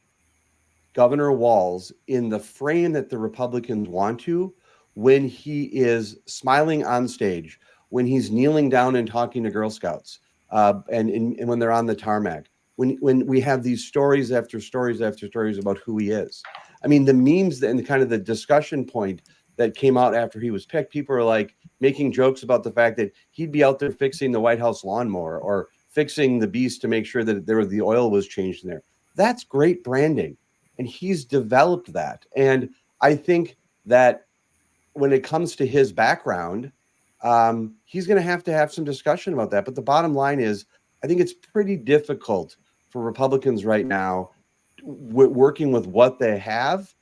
Governor Walz in the frame that the Republicans want to when he is smiling on stage, when he's kneeling down and talking to Girl Scouts, and when they're on the tarmac, when we have these stories after stories after stories about who he is. I mean, the memes and kind of the discussion point that came out after he was picked, people are like making jokes about the fact that he'd be out there fixing the White House lawnmower or fixing the beast to make sure that the oil was changed in there. That's great branding. And he's developed that. And I think that when it comes to his background, he's going to have some discussion about that. But the bottom line is, I think it's pretty difficult for Republicans right now, working with what they have,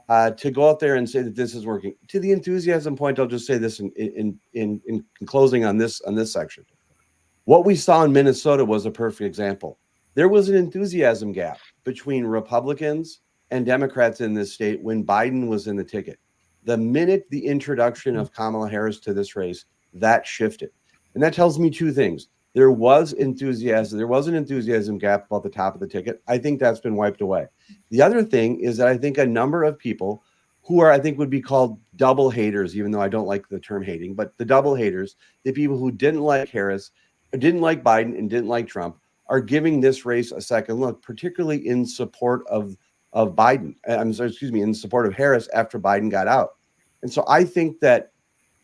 to go out there and say that this is working. To the enthusiasm point, I'll just say this in closing on this section. What we saw in Minnesota was a perfect example. There was an enthusiasm gap between Republicans and Democrats in this state when Biden was in the ticket. The minute the introduction of Kamala Harris to this race, that shifted. And that tells me two things. There was enthusiasm. There was an enthusiasm gap about the top of the ticket. I think that's been wiped away. The other thing is that I think a number of people who I think would be called double haters, even though I don't like the term hating, but the double haters, the people who didn't like Harris, didn't like Biden, and didn't like Trump, are giving this race a second look, particularly in support of Biden. In support of Harris after Biden got out. And so I think that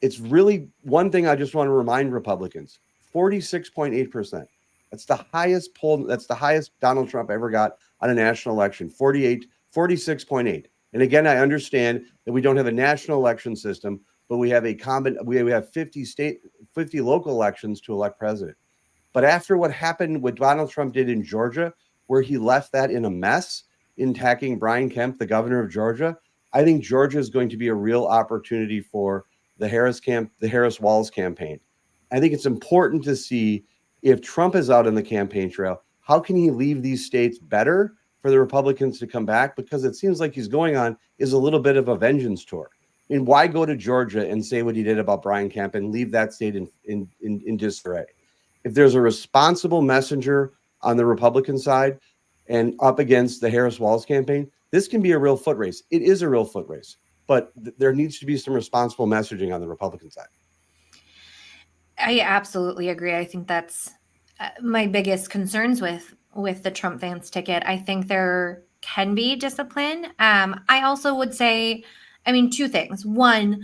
it's really one thing I just want to remind Republicans, 46.8%. That's the highest poll. That's the highest Donald Trump ever got on a national election, 46.8. And again, I understand that we don't have a national election system, but we have we have 50 local elections to elect president. But after what happened, what Donald Trump did in Georgia, where he left that in a mess in attacking Brian Kemp, the governor of Georgia, I think Georgia is going to be a real opportunity for the Harris Walz campaign. I think it's important to see if Trump is out on the campaign trail, how can he leave these states better for the Republicans to come back? Because it seems like he's going on is a little bit of a vengeance tour. I mean, why go to Georgia and say what he did about Brian Kemp and leave that state in disarray? If there's a responsible messenger on the Republican side and up against the Harris Walz campaign, this can be a real foot race. It is a real foot race, but there needs to be some responsible messaging on the Republican side. I absolutely agree. I think that's my biggest concerns with the Trump Vance ticket. I think there can be discipline. I also would say, I mean, two things. One,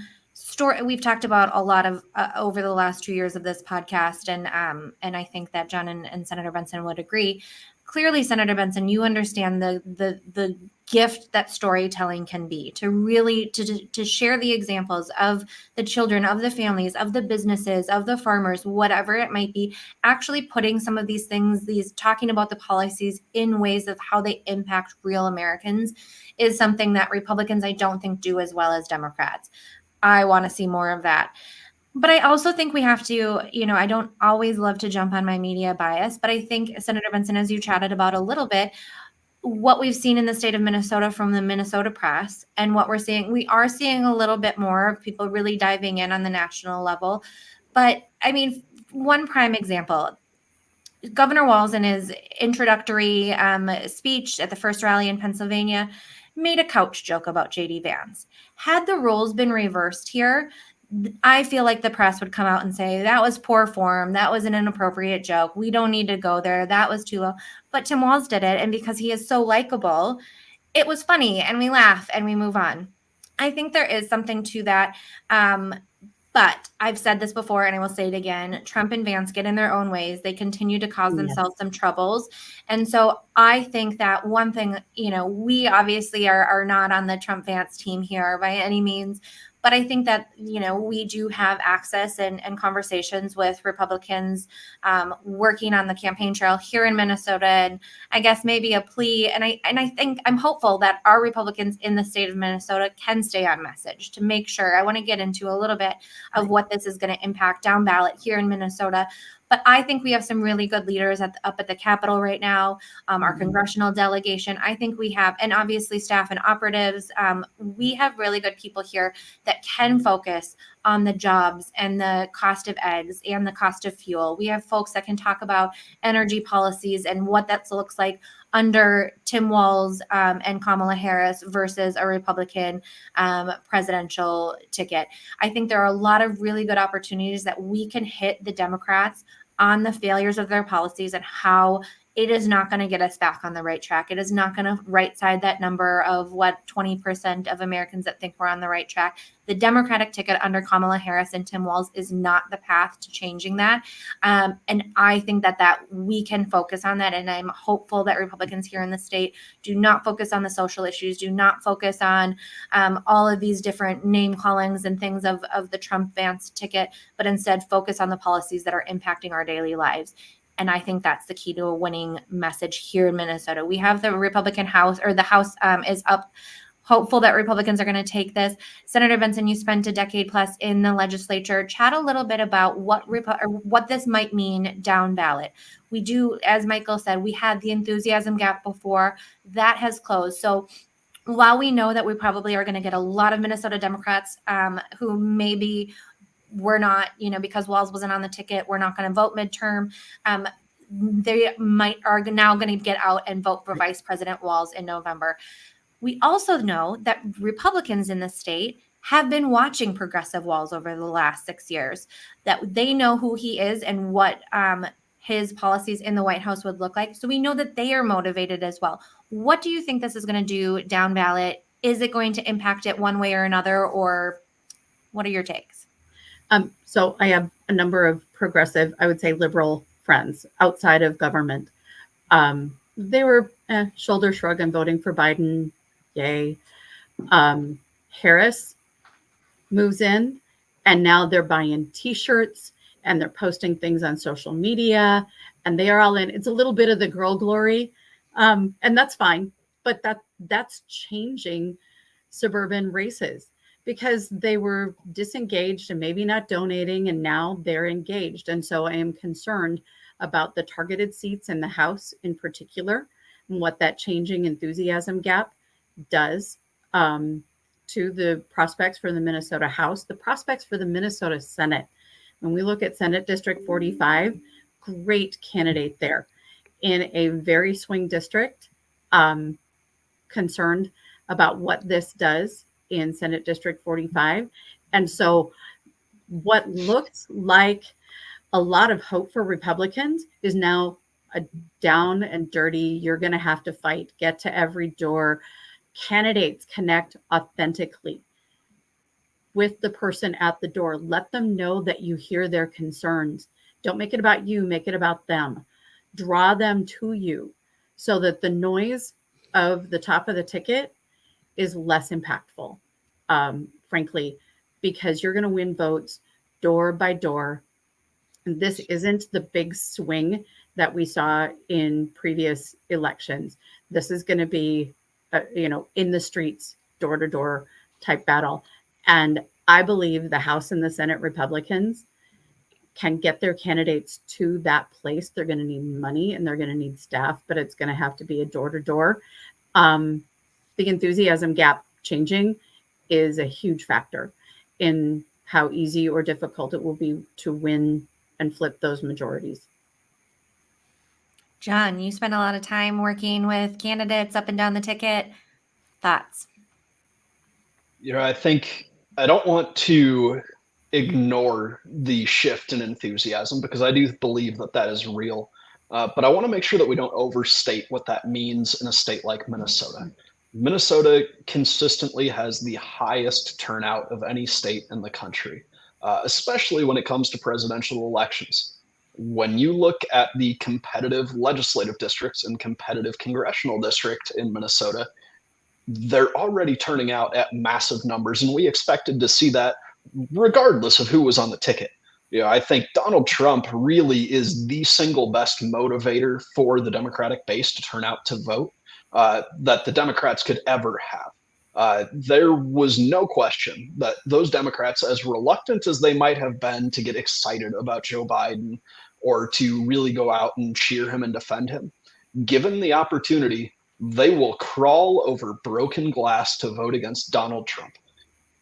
we've talked about a lot of over the last 2 years of this podcast, and I think that John and Senator Benson would agree. Clearly, Senator Benson, you understand the gift that storytelling can be, to really to share the examples of the children, of the families, of the businesses, of the farmers, whatever it might be, actually putting some of these things, talking about the policies in ways of how they impact real Americans, is something that Republicans, I don't think, do as well as Democrats. I want to see more of that. But I also think we have to, I don't always love to jump on my media bias, but I think, Senator Benson, as you chatted about a little bit, what we've seen in the state of Minnesota from the Minnesota press and what we are seeing a little bit more of people really diving in on the national level. But I mean, one prime example, Governor Walz, in his introductory speech at the first rally in Pennsylvania, made a couch joke about J.D. Vance. Had the roles been reversed here, I feel like the press would come out and say, that was poor form. That was an inappropriate joke. We don't need to go there. That was too low. But Tim Walz did it. And because he is so likable, it was funny and we laugh and we move on. I think there is something to that. But I've said this before and I will say it again. Trump and Vance get in their own ways. They continue to cause themselves some troubles. And so I think that one thing, we obviously are not on the Trump Vance team here by any means. But I think that, we do have access and conversations with Republicans working on the campaign trail here in Minnesota. And I guess maybe a plea. And I think I'm hopeful that our Republicans in the state of Minnesota can stay on message to make sure. I want to get into a little bit of what this is going to impact down ballot here in Minnesota. But I think we have some really good leaders up at the Capitol right now, our congressional delegation. I think we have, and obviously staff and operatives, we have really good people here that can focus on the jobs and the cost of eggs and the cost of fuel. We have folks that can talk about energy policies and what that looks like under Tim Walz and Kamala Harris versus a Republican presidential ticket. I think there are a lot of really good opportunities that we can hit the Democrats on the failures of their policies and how it is not going to get us back on the right track. It is not going to right side that number of 20% of Americans that think we're on the right track. The Democratic ticket under Kamala Harris and Tim Walz is not the path to changing that. And I think that we can focus on that. And I'm hopeful that Republicans here in the state do not focus on the social issues, do not focus on all of these different name callings and things of the Trump Vance ticket, but instead focus on the policies that are impacting our daily lives. And I think that's the key to a winning message here in Minnesota. We have the Republican House, or the House is up. Hopeful that Republicans are going to take this. Senator Benson, you spent a decade plus in the legislature. Chat a little bit about what this might mean down ballot. We do, as Michael said, we had the enthusiasm gap before. That has closed. So while we know that we probably are going to get a lot of Minnesota Democrats who maybe we're not, because Walz wasn't on the ticket, we're not going to vote midterm. They are now going to get out and vote for Vice President Walz in November. We also know that Republicans in the state have been watching Progressive Walz over the last 6 years, that they know who he is and what his policies in the White House would look like. So we know that they are motivated as well. What do you think this is going to do down ballot? Is it going to impact it one way or another, or what are your takes? So I have a number of progressive, I would say liberal friends outside of government. They were shoulder shrug and voting for Biden. Yay. Harris moves in and now they're buying t-shirts and they're posting things on social media and they are all in. It's a little bit of the girl glory. And that's fine, but that's changing suburban races, because they were disengaged and maybe not donating, and now they're engaged. And so I am concerned about the targeted seats in the House in particular, and what that changing enthusiasm gap does to the prospects for the Minnesota House, the prospects for the Minnesota Senate. When we look at Senate District 45, great candidate there in a very swing district, concerned about what this does in Senate District 45. And so what looks like a lot of hope for Republicans is now down and dirty. You're going to have to fight, get to every door. Candidates connect authentically with the person at the door. Let them know that you hear their concerns. Don't make it about you, make it about them. Draw them to you so that the noise of the top of the ticket is less impactful, frankly, because you're going to win votes door by door. And this isn't the big swing that we saw in previous elections. This is going to be, in the streets, door to door type battle. And I believe the House and the Senate Republicans can get their candidates to that place. They're going to need money and they're going to need staff, but it's going to have to be a door to door. The enthusiasm gap changing is a huge factor in how easy or difficult it will be to win and flip those majorities. John, you spend a lot of time working with candidates up and down the ticket. Thoughts? I think I don't want to ignore the shift in enthusiasm because I do believe that is real. But I want to make sure that we don't overstate what that means in a state like Minnesota. Minnesota consistently has the highest turnout of any state in the country, especially when it comes to presidential elections. When you look at the competitive legislative districts and competitive congressional district in Minnesota, they're already turning out at massive numbers, and we expected to see that regardless of who was on the ticket. I think Donald Trump really is the single best motivator for the Democratic base to turn out to vote that the Democrats could ever have. There was no question that those Democrats, as reluctant as they might have been to get excited about Joe Biden or to really go out and cheer him and defend him, given the opportunity, they will crawl over broken glass to vote against Donald Trump.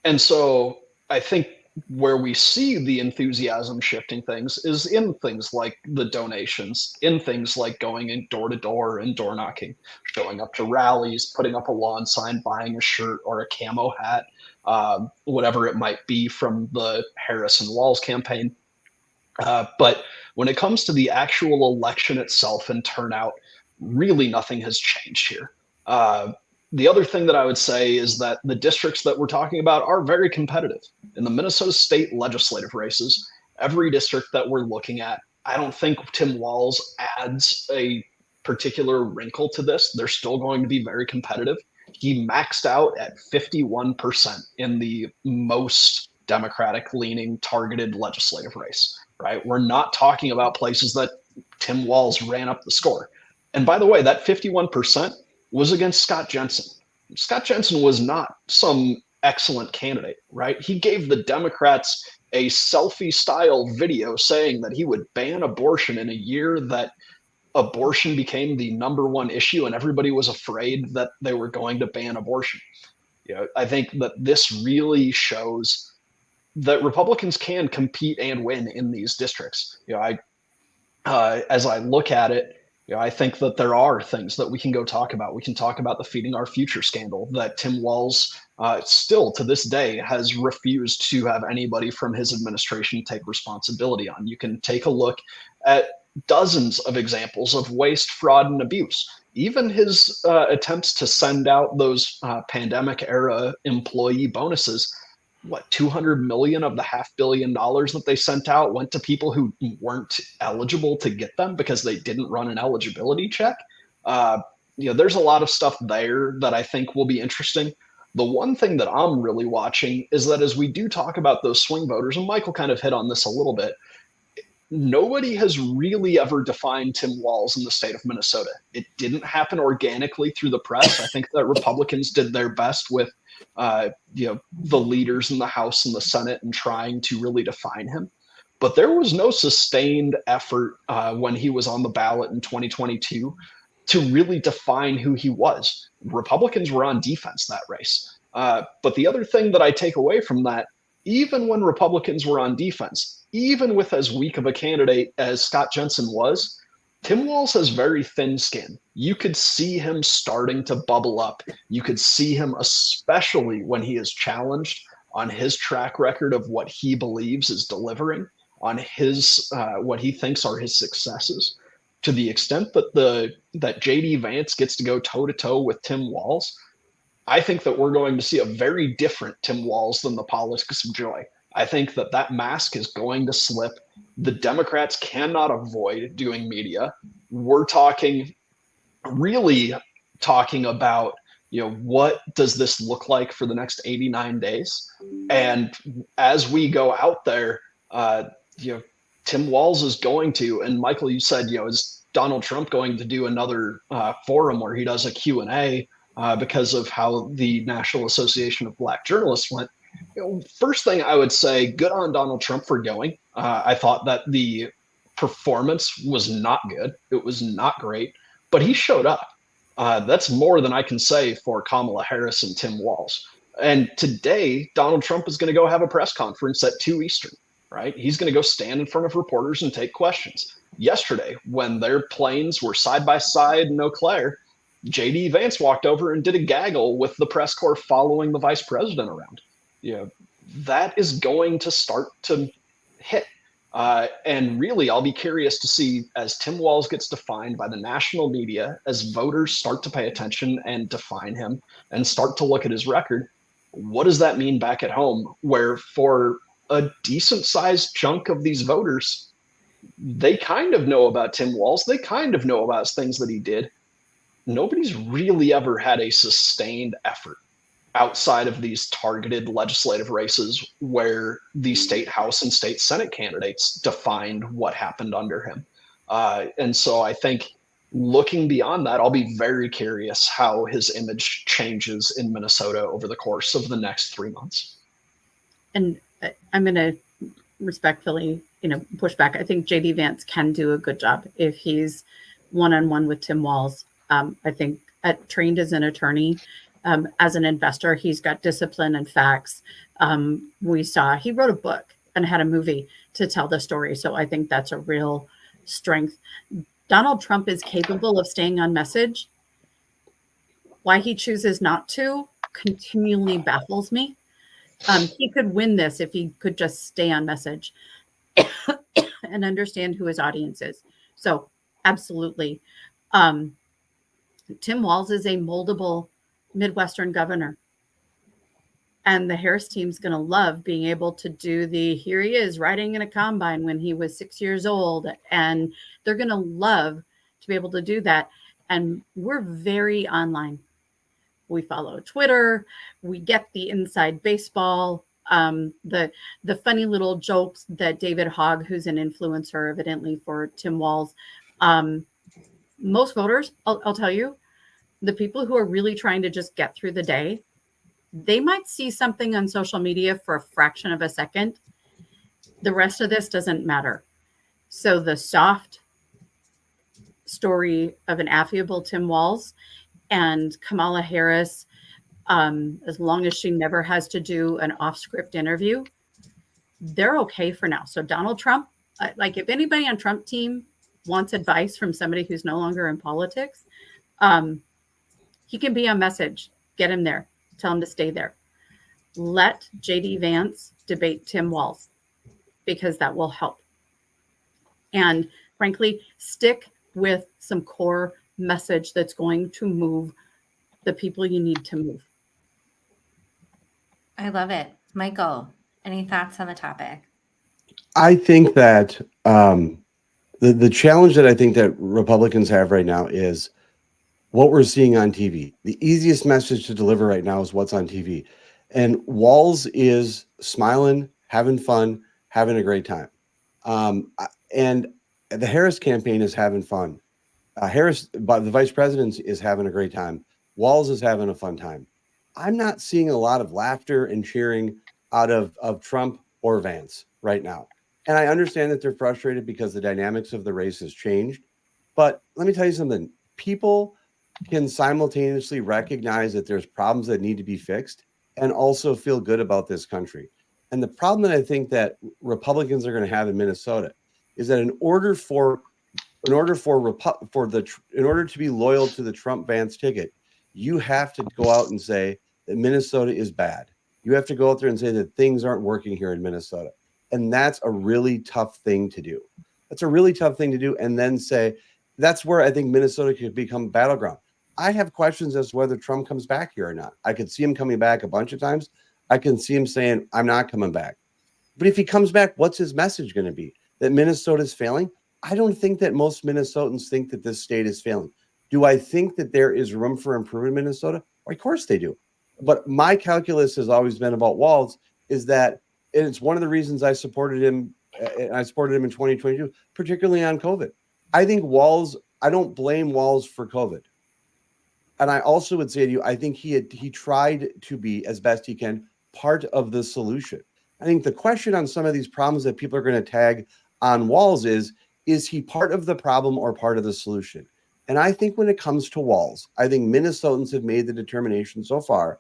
And so I think where we see the enthusiasm shifting things is in things like the donations, in things like going in door to door and door knocking, showing up to rallies, putting up a lawn sign, buying a shirt or a camo hat, whatever it might be from the Harris and Walz campaign. But when it comes to the actual election itself and turnout, really nothing has changed here. The other thing that I would say is that the districts that we're talking about are very competitive. In the Minnesota state legislative races, every district that we're looking at, I don't think Tim Walz adds a particular wrinkle to this. They're still going to be very competitive. He maxed out at 51% in the most Democratic leaning targeted legislative race, right? We're not talking about places that Tim Walz ran up the score. And by the way, that 51% was against Scott Jensen. Scott Jensen was not some excellent candidate, right? He gave the Democrats a selfie-style video saying that he would ban abortion in a year that abortion became the number one issue and everybody was afraid that they were going to ban abortion. I think that this really shows that Republicans can compete and win in these districts. As I look at it, I think that there are things that we can go talk about. We can talk about the Feeding Our Future scandal that Tim Walz still to this day has refused to have anybody from his administration take responsibility on. You can take a look at dozens of examples of waste, fraud, and abuse. Even his attempts to send out those pandemic era employee bonuses, 200 million of the $500 million that they sent out went to people who weren't eligible to get them because they didn't run an eligibility check. There's a lot of stuff there that I think will be interesting. The one thing that I'm really watching is that as we do talk about those swing voters, and Michael kind of hit on this a little bit, nobody has really ever defined Tim Walz in the state of Minnesota. It didn't happen organically through the press. I think that Republicans did their best with the leaders in the House and the Senate and trying to really define him. But there was no sustained effort when he was on the ballot in 2022 to really define who he was. Republicans were on defense that race. But the other thing that I take away from that, even when Republicans were on defense, even with as weak of a candidate as Scott Jensen was, Tim Walz has very thin skin. You could see him starting to bubble up. You could see him, especially when he is challenged on his track record of what he believes is delivering, on his what he thinks are his successes. to the extent that that JD Vance gets to go toe to toe with Tim Walz, I think that we're going to see a very different Tim Walz than the politics of joy. I think that mask is going to slip. The Democrats cannot avoid doing media. We're really talking about, what does this look like for the next 89 days? And as we go out there, Tim Walz is going to, and Michael, you said, is Donald Trump going to do another forum where he does a Q&A because of how the National Association of Black Journalists went? First thing I would say, good on Donald Trump for going. I thought that the performance was not good. It was not great, but he showed up. That's more than I can say for Kamala Harris and Tim Walz. And today, Donald Trump is going to go have a press conference at 2 Eastern, right? He's going to go stand in front of reporters and take questions. Yesterday, when their planes were side by side in Eau Claire, JD Vance walked over and did a gaggle with the press corps following the vice president around. That is going to start to hit. And really, I'll be curious to see, as Tim Walz gets defined by the national media, as voters start to pay attention and define him and start to look at his record, what does that mean back at home, where for a decent sized chunk of these voters, they kind of know about Tim Walz, they kind of know about things that he did. Nobody's really ever had a sustained effort outside of these targeted legislative races where the state house and state senate candidates defined what happened under him. And so I think looking beyond that, I'll be very curious how his image changes in Minnesota over the course of the next 3 months. And I'm going to respectfully, push back. I think JD Vance can do a good job if he's one-on-one with Tim Walz. I think trained as an attorney, as an investor, he's got discipline and facts. We saw he wrote a book and had a movie to tell the story. So I think that's a real strength. Donald Trump is capable of staying on message. Why he chooses not to continually baffles me. He could win this if he could just stay on message and understand who his audience is. So absolutely. Tim Walz is a moldable Midwestern governor. And the Harris team's going to love being able to do here he is riding in a combine when he was 6 years old. And they're going to love to be able to do that. And we're very online. We follow Twitter. We get the inside baseball, the funny little jokes that David Hogg, who's an influencer evidently for Tim Walz, most voters, I'll tell you, the people who are really trying to just get through the day, they might see something on social media for a fraction of a second. The rest of this doesn't matter. So the soft story of an affable Tim Walz and Kamala Harris, as long as she never has to do an off-script interview, they're okay for now. So Donald Trump, if anybody on Trump team wants advice from somebody who's no longer in politics, he can be on message. Get him there. Tell him to stay there. Let JD Vance debate Tim Walz, because that will help. And frankly, stick with some core message that's going to move the people you need to move. I love it. Michael, any thoughts on the topic? I think that the challenge that I think that Republicans have right now is what we're seeing on TV. The easiest message to deliver right now is what's on TV. And Walz is smiling, having fun, having a great time. And the Harris campaign is having fun. The vice president is having a great time. Walz is having a fun time. I'm not seeing a lot of laughter and cheering out of Trump or Vance right now. And I understand that they're frustrated because the dynamics of the race has changed. But let me tell you something. People can simultaneously recognize that there's problems that need to be fixed and also feel good about this country. And the problem that I think that Republicans are going to have in Minnesota is that in order to be loyal to the Trump Vance ticket, you have to go out and say that Minnesota is bad. You have to go out there and say that things aren't working here in Minnesota. And that's a really tough thing to do. And then say, that's where I think Minnesota could become battleground. I have questions as to whether Trump comes back here or not. I could see him coming back a bunch of times. I can see him saying, I'm not coming back. But if he comes back, what's his message going to be? That Minnesota is failing? I don't think that most Minnesotans think that this state is failing. Do I think that there is room for improvement in Minnesota? Of course they do. But my calculus has always been about Walz is that, and it's one of the reasons I supported him. And I supported him in 2022, particularly on COVID. I think Walz, I don't blame Walz for COVID. And I also would say to you, I think he tried to be, as best he can, part of the solution. I think the question on some of these problems that people are going to tag on Walz is he part of the problem or part of the solution? And I think when it comes to Walz, I think Minnesotans have made the determination so far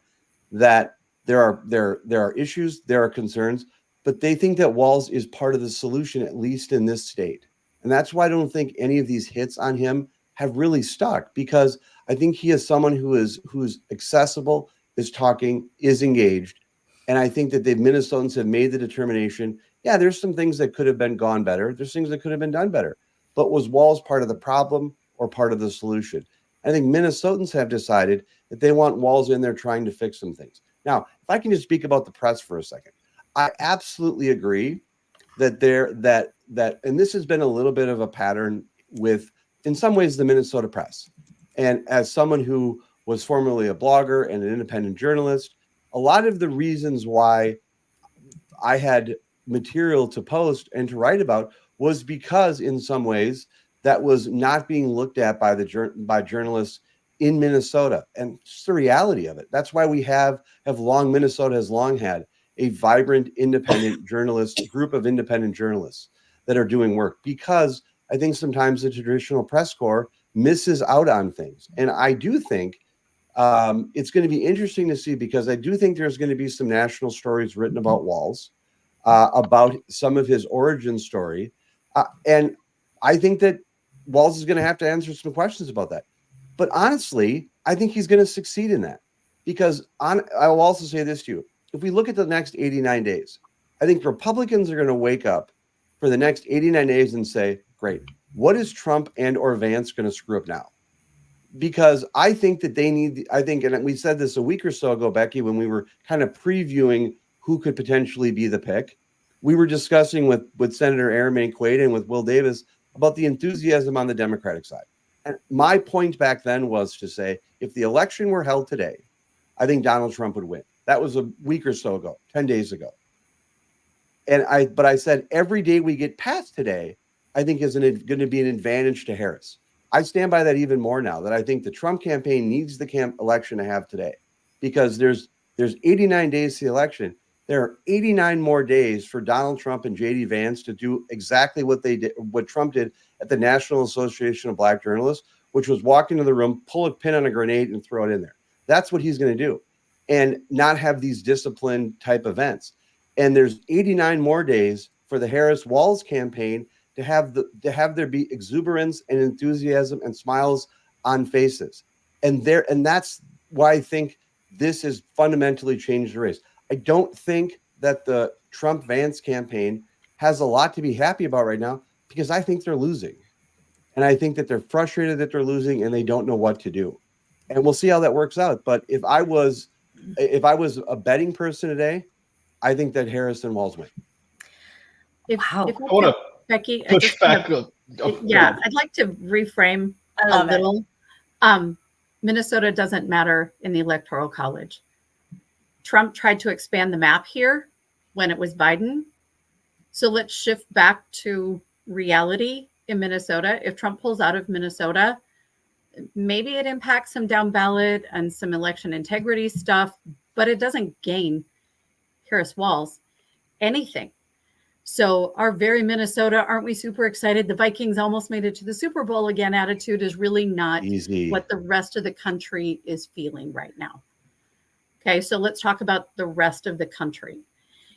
that there are issues, there are concerns, but they think that Walz is part of the solution, at least in this state. And that's why I don't think any of these hits on him have really stuck, because I think he is someone who's accessible, is talking, is engaged. And I think that Minnesotans have made the determination, yeah, there's some things that could have been gone better. There's things that could have been done better. But was Walz part of the problem or part of the solution? I think Minnesotans have decided that they want Walz in there trying to fix some things. Now, if I can just speak about the press for a second, I absolutely agree that and this has been a little bit of a pattern with, in some ways, the Minnesota press. And as someone who was formerly a blogger and an independent journalist, a lot of the reasons why I had material to post and to write about was because, in some ways, that was not being looked at by journalists in Minnesota. And it's the reality of it. That's why Minnesota has long had a vibrant independent group of independent journalists that are doing work, because I think sometimes the traditional press corps misses out on things. And I do think it's going to be interesting to see, because I do think there's going to be some national stories written about Walz, about some of his origin story. And I think that Walz is going to have to answer some questions about that. But honestly, I think he's going to succeed in that, because I will also say this to you. If we look at the next 89 days, I think Republicans are going to wake up for the next 89 days and say, great, what is Trump and or Vance going to screw up now? Because I think that and we said this a week or so ago, Becky, when we were kind of previewing who could potentially be the pick, we were discussing with Senator Aaron Quaid and with Will Davis about the enthusiasm on the Democratic side. And my point back then was to say, if the election were held today, I think Donald Trump would win. That was a week or so ago, 10 days ago. But I said, every day we get past today, I think is going to be an advantage to Harris. I stand by that even more now, that I think the Trump campaign needs the election to have today, because there's 89 days to the election. There are 89 more days for Donald Trump and J.D. Vance to do exactly what Trump did at the National Association of Black Journalists, which was walk into the room, pull a pin on a grenade, and throw it in there. That's what he's going to do, and not have these disciplined type events. And there's 89 more days for the Harris-Walz campaign to have there be exuberance and enthusiasm and smiles on faces. And that's why I think this has fundamentally changed the race. I don't think that the Trump-Vance campaign has a lot to be happy about right now, because I think they're losing. And I think that they're frustrated that they're losing and they don't know what to do. And we'll see how that works out. But if I was a betting person today, I think that Harris and Walz win. Wow. I want to Becky, push back. I'd like to reframe a little. Minnesota doesn't matter in the Electoral College. Trump tried to expand the map here when it was Biden. So let's shift back to reality in Minnesota. If Trump pulls out of Minnesota, maybe it impacts some down ballot and some election integrity stuff, but it doesn't gain Harris-Walz anything. So our very Minnesota, aren't we super excited? The Vikings almost made it to the Super Bowl again attitude is really not easy. What the rest of the country is feeling right now. Okay, so let's talk about the rest of the country.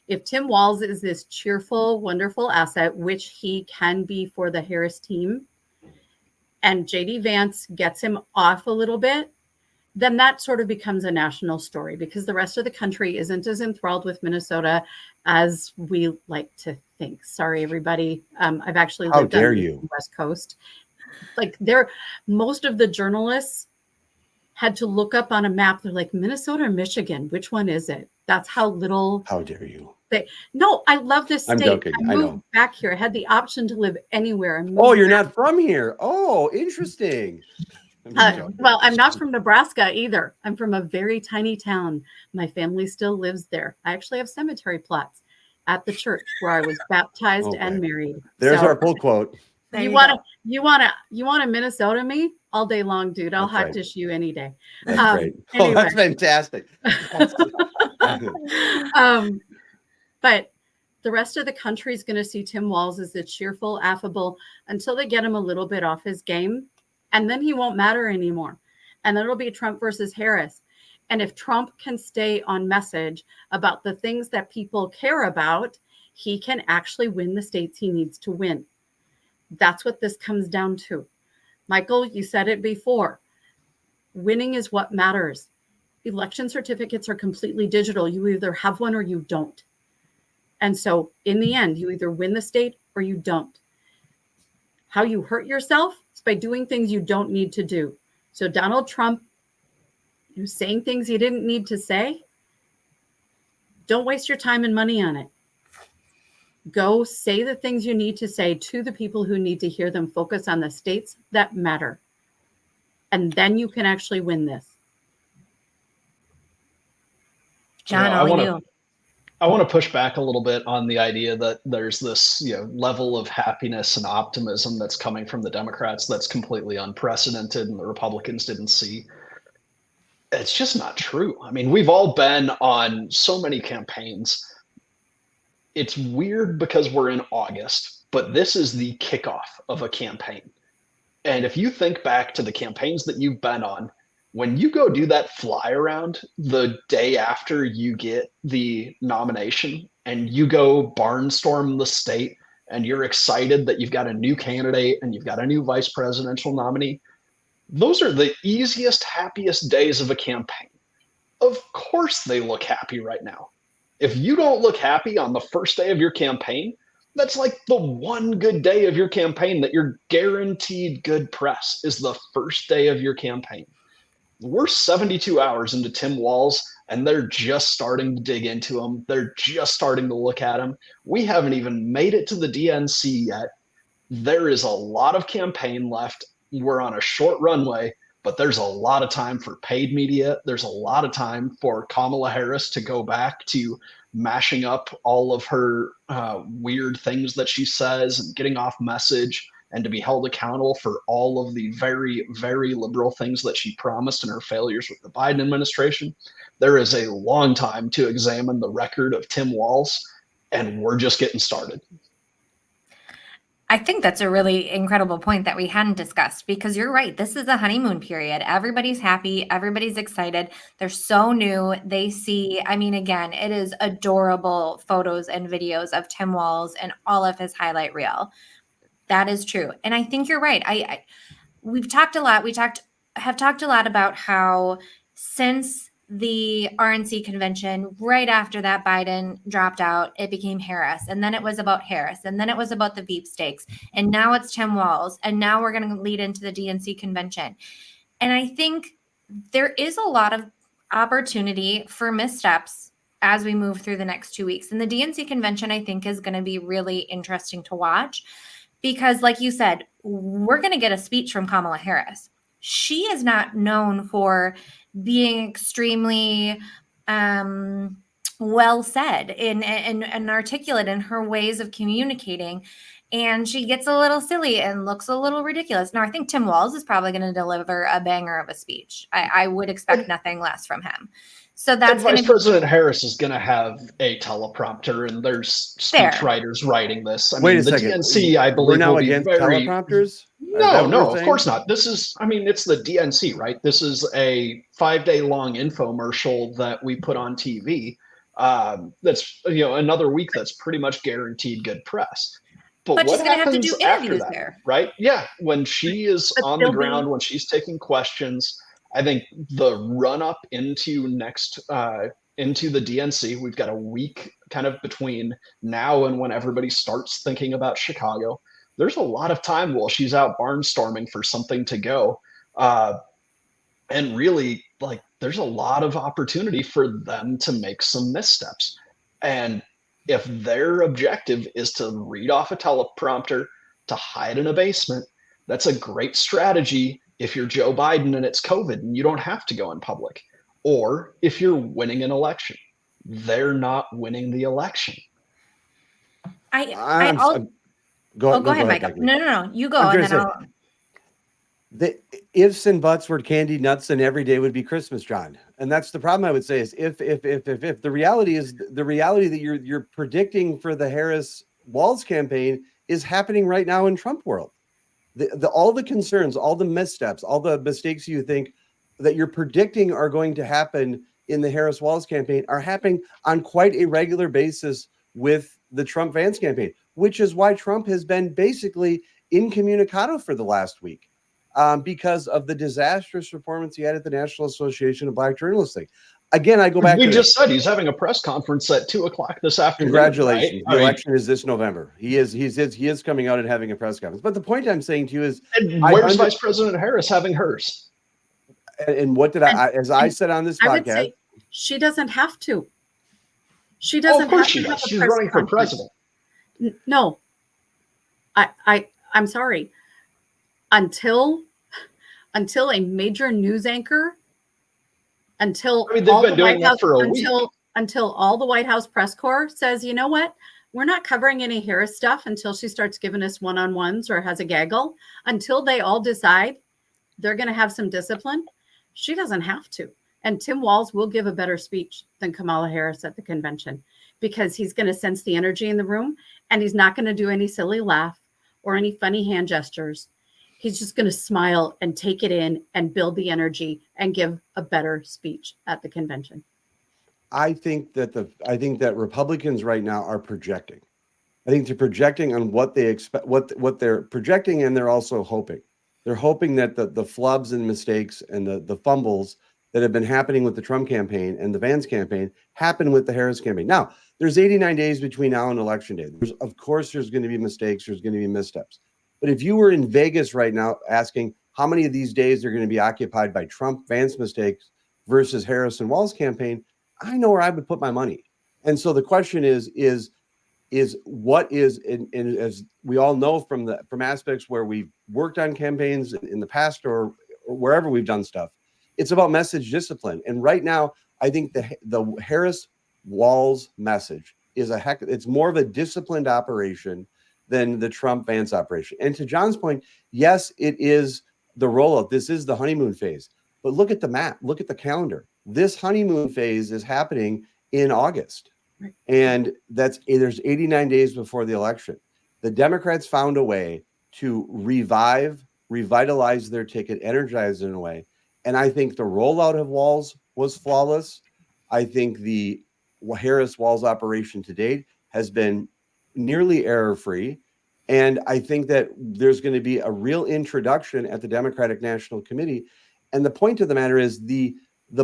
If Tim Walz is this cheerful, wonderful asset, which he can be for the Harris team, and J.D. Vance gets him off a little bit, then that sort of becomes a national story, because the rest of the country isn't as enthralled with Minnesota as we like to think. Sorry, everybody. I've actually lived on the West Coast, like most of the journalists had to look up on a map. They're like, Minnesota or Michigan, which one is it? That's how little. How dare you? No, I love this state. I'm joking. I I moved know. back here. I had the option to live anywhere. Oh, you're not from here. Oh, interesting. Well, I'm not from Nebraska either. I'm from a very tiny town. My family still lives there. I actually have cemetery plots at the church where I was baptized and married. There's our pull quote. You want to Minnesota me all day long, dude. I'll hot dish you any day. That's great. Anyway. Oh, that's fantastic. But the rest of the country is going to see Tim Walz as the cheerful, affable until they get him a little bit off his game. And then he won't matter anymore. And then it'll be Trump versus Harris. And if Trump can stay on message about the things that people care about, he can actually win the states he needs to win. That's what this comes down to. Michael, you said it before. Winning is what matters. Election certificates are completely digital. You either have one or you don't. And so in the end, you either win the state or you don't. How you hurt yourself is by doing things you don't need to do. So Donald Trump, saying things he didn't need to say, don't waste your time and money on it. Go say the things you need to say to the people who need to hear them. Focus on the states that matter. And then you can actually win this. John, I want to push back a little bit on the idea that there's this, level of happiness and optimism that's coming from the Democrats that's completely unprecedented and the Republicans didn't see. It's just not true. I mean, we've all been on so many campaigns. It's weird because we're in August, but this is the kickoff of a campaign. And if you think back to the campaigns that you've been on, when you go do that fly around the day after you get the nomination and you go barnstorm the state and you're excited that you've got a new candidate and you've got a new vice presidential nominee, those are the easiest, happiest days of a campaign. Of course they look happy right now. If you don't look happy on the first day of your campaign, that's like the one good day of your campaign that you're guaranteed good press is the first day of your campaign. We're 72 hours into Tim Walz, and they're just starting to dig into him. They're just starting to look at him. We haven't even made it to the DNC yet. There is a lot of campaign left. We're on a short runway, but there's a lot of time for paid media. There's a lot of time for Kamala Harris to go back to mashing up all of her weird things that she says and getting off message, and to be held accountable for all of the very, very liberal things that she promised in her failures with the Biden administration. There is a long time to examine the record of Tim Walz, and we're just getting started. I think that's a really incredible point that we hadn't discussed, because you're right. This is a honeymoon period. Everybody's happy. Everybody's excited. They're so new. They see, again, it is adorable photos and videos of Tim Walz and all of his highlight reel. That is true. And I think you're right. We've talked a lot. Have talked a lot about how since the RNC convention, right after that Biden dropped out, it became Harris. And then it was about Harris. And then it was about the Veep stakes. And now it's Tim Walz. And now we're going to lead into the DNC convention. And I think there is a lot of opportunity for missteps as we move through the next 2 weeks. And the DNC convention, I think, is going to be really interesting to watch. Because like you said, we're going to get a speech from Kamala Harris. She is not known for being extremely well said and articulate in her ways of communicating. And she gets a little silly and looks a little ridiculous. Now, I think Tim Walz is probably going to deliver a banger of a speech. I would expect nothing less from him. So that's Vice President Harris is going to have a teleprompter, and there's speech writers writing this. Wait a the second. DNC, I believe, we're now will be against very... teleprompters? No, of course not. This is, it's the DNC, right? This is a 5-day long infomercial that we put on TV. That's, another week that's pretty much guaranteed good press. But she's going to have to do interviews there. Right? Yeah. When she is on the ground, when she's taking questions, I think the run up into into the DNC, we've got a week kind of between now and when everybody starts thinking about Chicago. there's a lot of time while she's out barnstorming for something to go. And really, like, there's a lot of opportunity for them to make some missteps. And if their objective is to read off a teleprompter, to hide in a basement, that's a great strategy if you're Joe Biden and it's COVID and you don't have to go in public. Or if you're winning an election. They're not winning the election. Go ahead, Michael. Becky. No. You go, and then I'll. The ifs and buts were candied nuts, and every day would be Christmas, John. And that's the problem. I would say is if the reality that you're predicting for the Harris Walz campaign is happening right now in Trump world. All the concerns, all the missteps, all the mistakes you think that you're predicting are going to happen in the Harris Walz campaign are happening on quite a regular basis with the Trump Vance campaign, which is why Trump has been basically incommunicado for the last week because of the disastrous performance he had at the National Association of Black Journalists thing. Again, I go back. We just said he's having a press conference at 2:00 this afternoon. Congratulations! Right? The election is this November. He is coming out and having a press conference. But the point I'm saying to you is, where's Vice President Harris having hers? And what did I said on this podcast? I would say she doesn't have to. She doesn't have to have a press She's running for president. No. I'm sorry. Until a major news anchor, until they've been doing that for a week. Until all the White House press corps says, you know what? We're not covering any Harris stuff until she starts giving us one-on-ones or has a gaggle. Until they all decide they're going to have some discipline. She doesn't have to. And Tim Walz will give a better speech than Kamala Harris at the convention because he's going to sense the energy in the room and he's not going to do any silly laugh or any funny hand gestures. He's just going to smile and take it in and build the energy and give a better speech at the convention. I think that Republicans right now are projecting. I think they're projecting on what they expect, what they're projecting, and they're also hoping. They're hoping that the flubs and mistakes and the fumbles that have been happening with the Trump campaign and the Vance campaign happen with the Harris campaign. Now, there's 89 days between now and Election Day. Of course, there's going to be mistakes. There's going to be missteps. But if you were in Vegas right now asking how many of these days are going to be occupied by Trump Vance mistakes versus Harris and Walz campaign, I know where I would put my money. And so the question is what is, and as we all know from aspects where we've worked on campaigns in the past or wherever we've done stuff, it's about message discipline. And right now, I think the Harris Walz message is it's more of a disciplined operation than the Trump Vance operation. And to John's point, yes, it is the rollout. This is the honeymoon phase. But look at the map. Look at the calendar. This honeymoon phase is happening in August. Right. And there's 89 days before the election. The Democrats found a way to revitalize their ticket, energize it in a way. And I think the rollout of Walz was flawless. I think the Harris-Walz operation to date has been nearly error-free. And I think that there's going to be a real introduction at the Democratic National Committee. And the point of the matter is the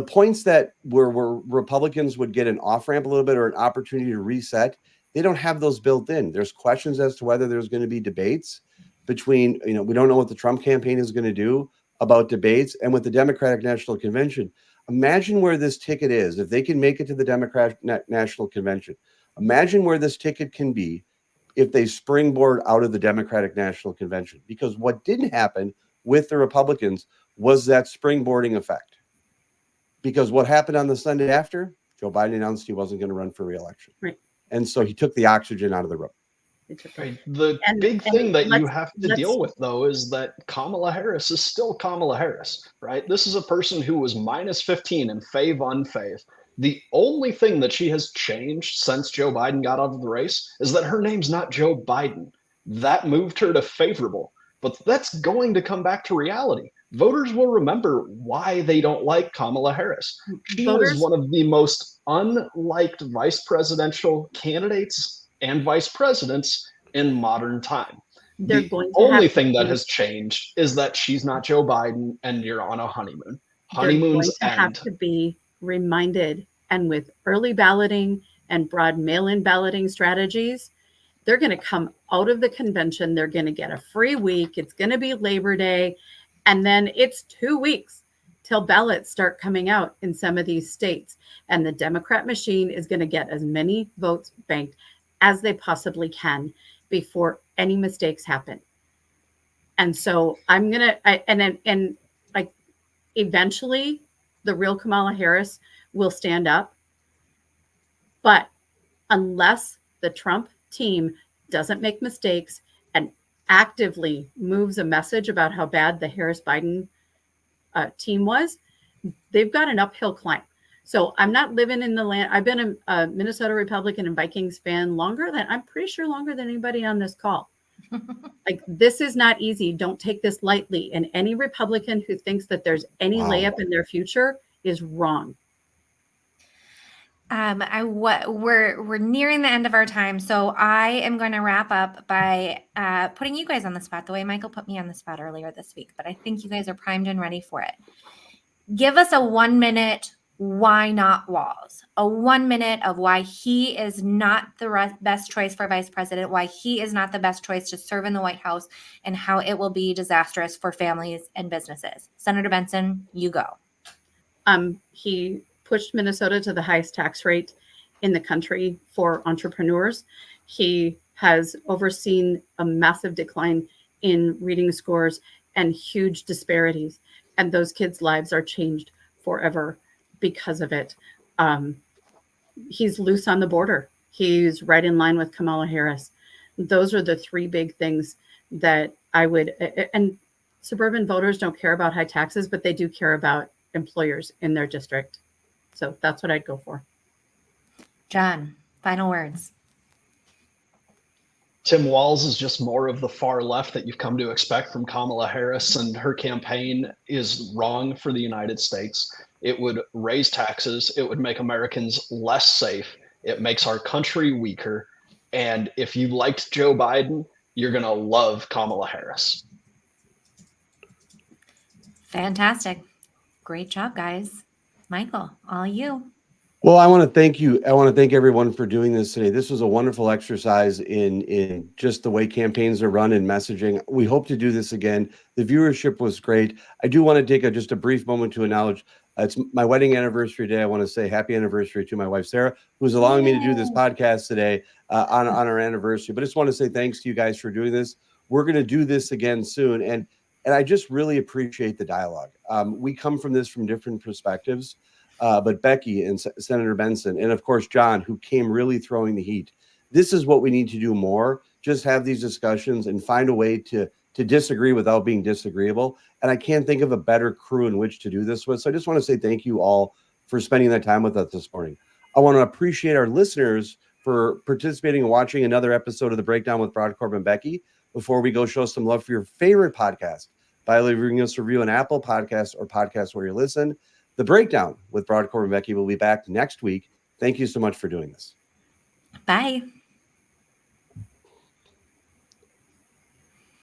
points that where Republicans would get an off-ramp a little bit or an opportunity to reset, they don't have those built in. There's questions as to whether there's going to be debates between, we don't know what the Trump campaign is going to do about debates and with the Democratic National Convention. Imagine where this ticket is. If they can make it to the Democratic National Convention, imagine where this ticket can be if they springboard out of the Democratic National Convention. Because what didn't happen with the Republicans was that springboarding effect. Because what happened on the Sunday after, Joe Biden announced he wasn't going to run for re-election. Right. And so he took the oxygen out of the room. Right. The big thing that you have to deal with, though, is that Kamala Harris is still Kamala Harris, right? This is a person who was minus 15 in fave unfave. The only thing that she has changed since Joe Biden got out of the race is that her name's not Joe Biden. That moved her to favorable, but that's going to come back to reality. Voters will remember why they don't like Kamala Harris. She is one of the most unliked vice presidential candidates and vice presidents in modern time. The only thing that has changed is that she's not Joe Biden and you're on a honeymoon. Honeymoons have to be reminded, and with early balloting and broad mail-in balloting strategies, They're going to come out of the convention. They're going to get a free week. It's going to be Labor Day. And then it's 2 weeks till ballots start coming out in some of these states. And the Democrat machine is going to get as many votes banked as they possibly can before any mistakes happen. And so I'm going to, and like eventually the real Kamala Harris will stand up. But unless the Trump team doesn't make mistakes and actively moves a message about how bad the Harris-Biden team was, they've got an uphill climb. So I'm not living in the land. I've been a Minnesota Republican and Vikings fan longer than anybody on this call. Like, this is not easy. Don't take this lightly. And any Republican who thinks that there's any layup in their future is wrong. We're nearing the end of our time, so I am going to wrap up by putting you guys on the spot the way Michael put me on the spot earlier this week. But I think you guys are primed and ready for it. Give us a 1 minute why not Walz, a 1 minute of why he is not the best choice for vice president, why he is not the best choice to serve in the White House, and how it will be disastrous for families and businesses. Senator Benson, you go. He pushed Minnesota to the highest tax rate in the country for entrepreneurs. He has overseen a massive decline in reading scores and huge disparities. And those kids' lives are changed forever because of it. He's loose on the border. He's right in line with Kamala Harris. Those are the three big things that I would, and suburban voters don't care about high taxes, but they do care about employers in their district. So that's what I'd go for. John, final words. Tim Walz is just more of the far left that you've come to expect from Kamala Harris, and her campaign is wrong for the United States. It would raise taxes. It would make Americans less safe. It makes our country weaker. And if you liked Joe Biden, you're going to love Kamala Harris. Fantastic. Great job, guys. Michael, all you. Well, I want to thank you. I want to thank everyone for doing this today. This was a wonderful exercise in just the way campaigns are run and messaging. We hope to do this again. The viewership was great. I do want to take just a brief moment to acknowledge it's my wedding anniversary today. I want to say happy anniversary to my wife, Sarah, who's allowing me to do this podcast today on our anniversary. But I just want to say thanks to you guys for doing this. We're going to do this again soon. And I just really appreciate the dialogue. We come from this from different perspectives. But Becky and Senator Benson, and of course, John, who came really throwing the heat. This is what we need to do more. Just have these discussions and find a way to disagree without being disagreeable. And I can't think of a better crew in which to do this with. So I just want to say thank you all for spending that time with us this morning. I want to appreciate our listeners for participating and watching another episode of The Breakdown with Brodkorb and Becky. Before we go, show some love for your favorite podcast by leaving us a review on Apple Podcasts or podcasts where you listen. The Breakdown with Brodkorb and Becky will be back next week. Thank you so much for doing this. Bye.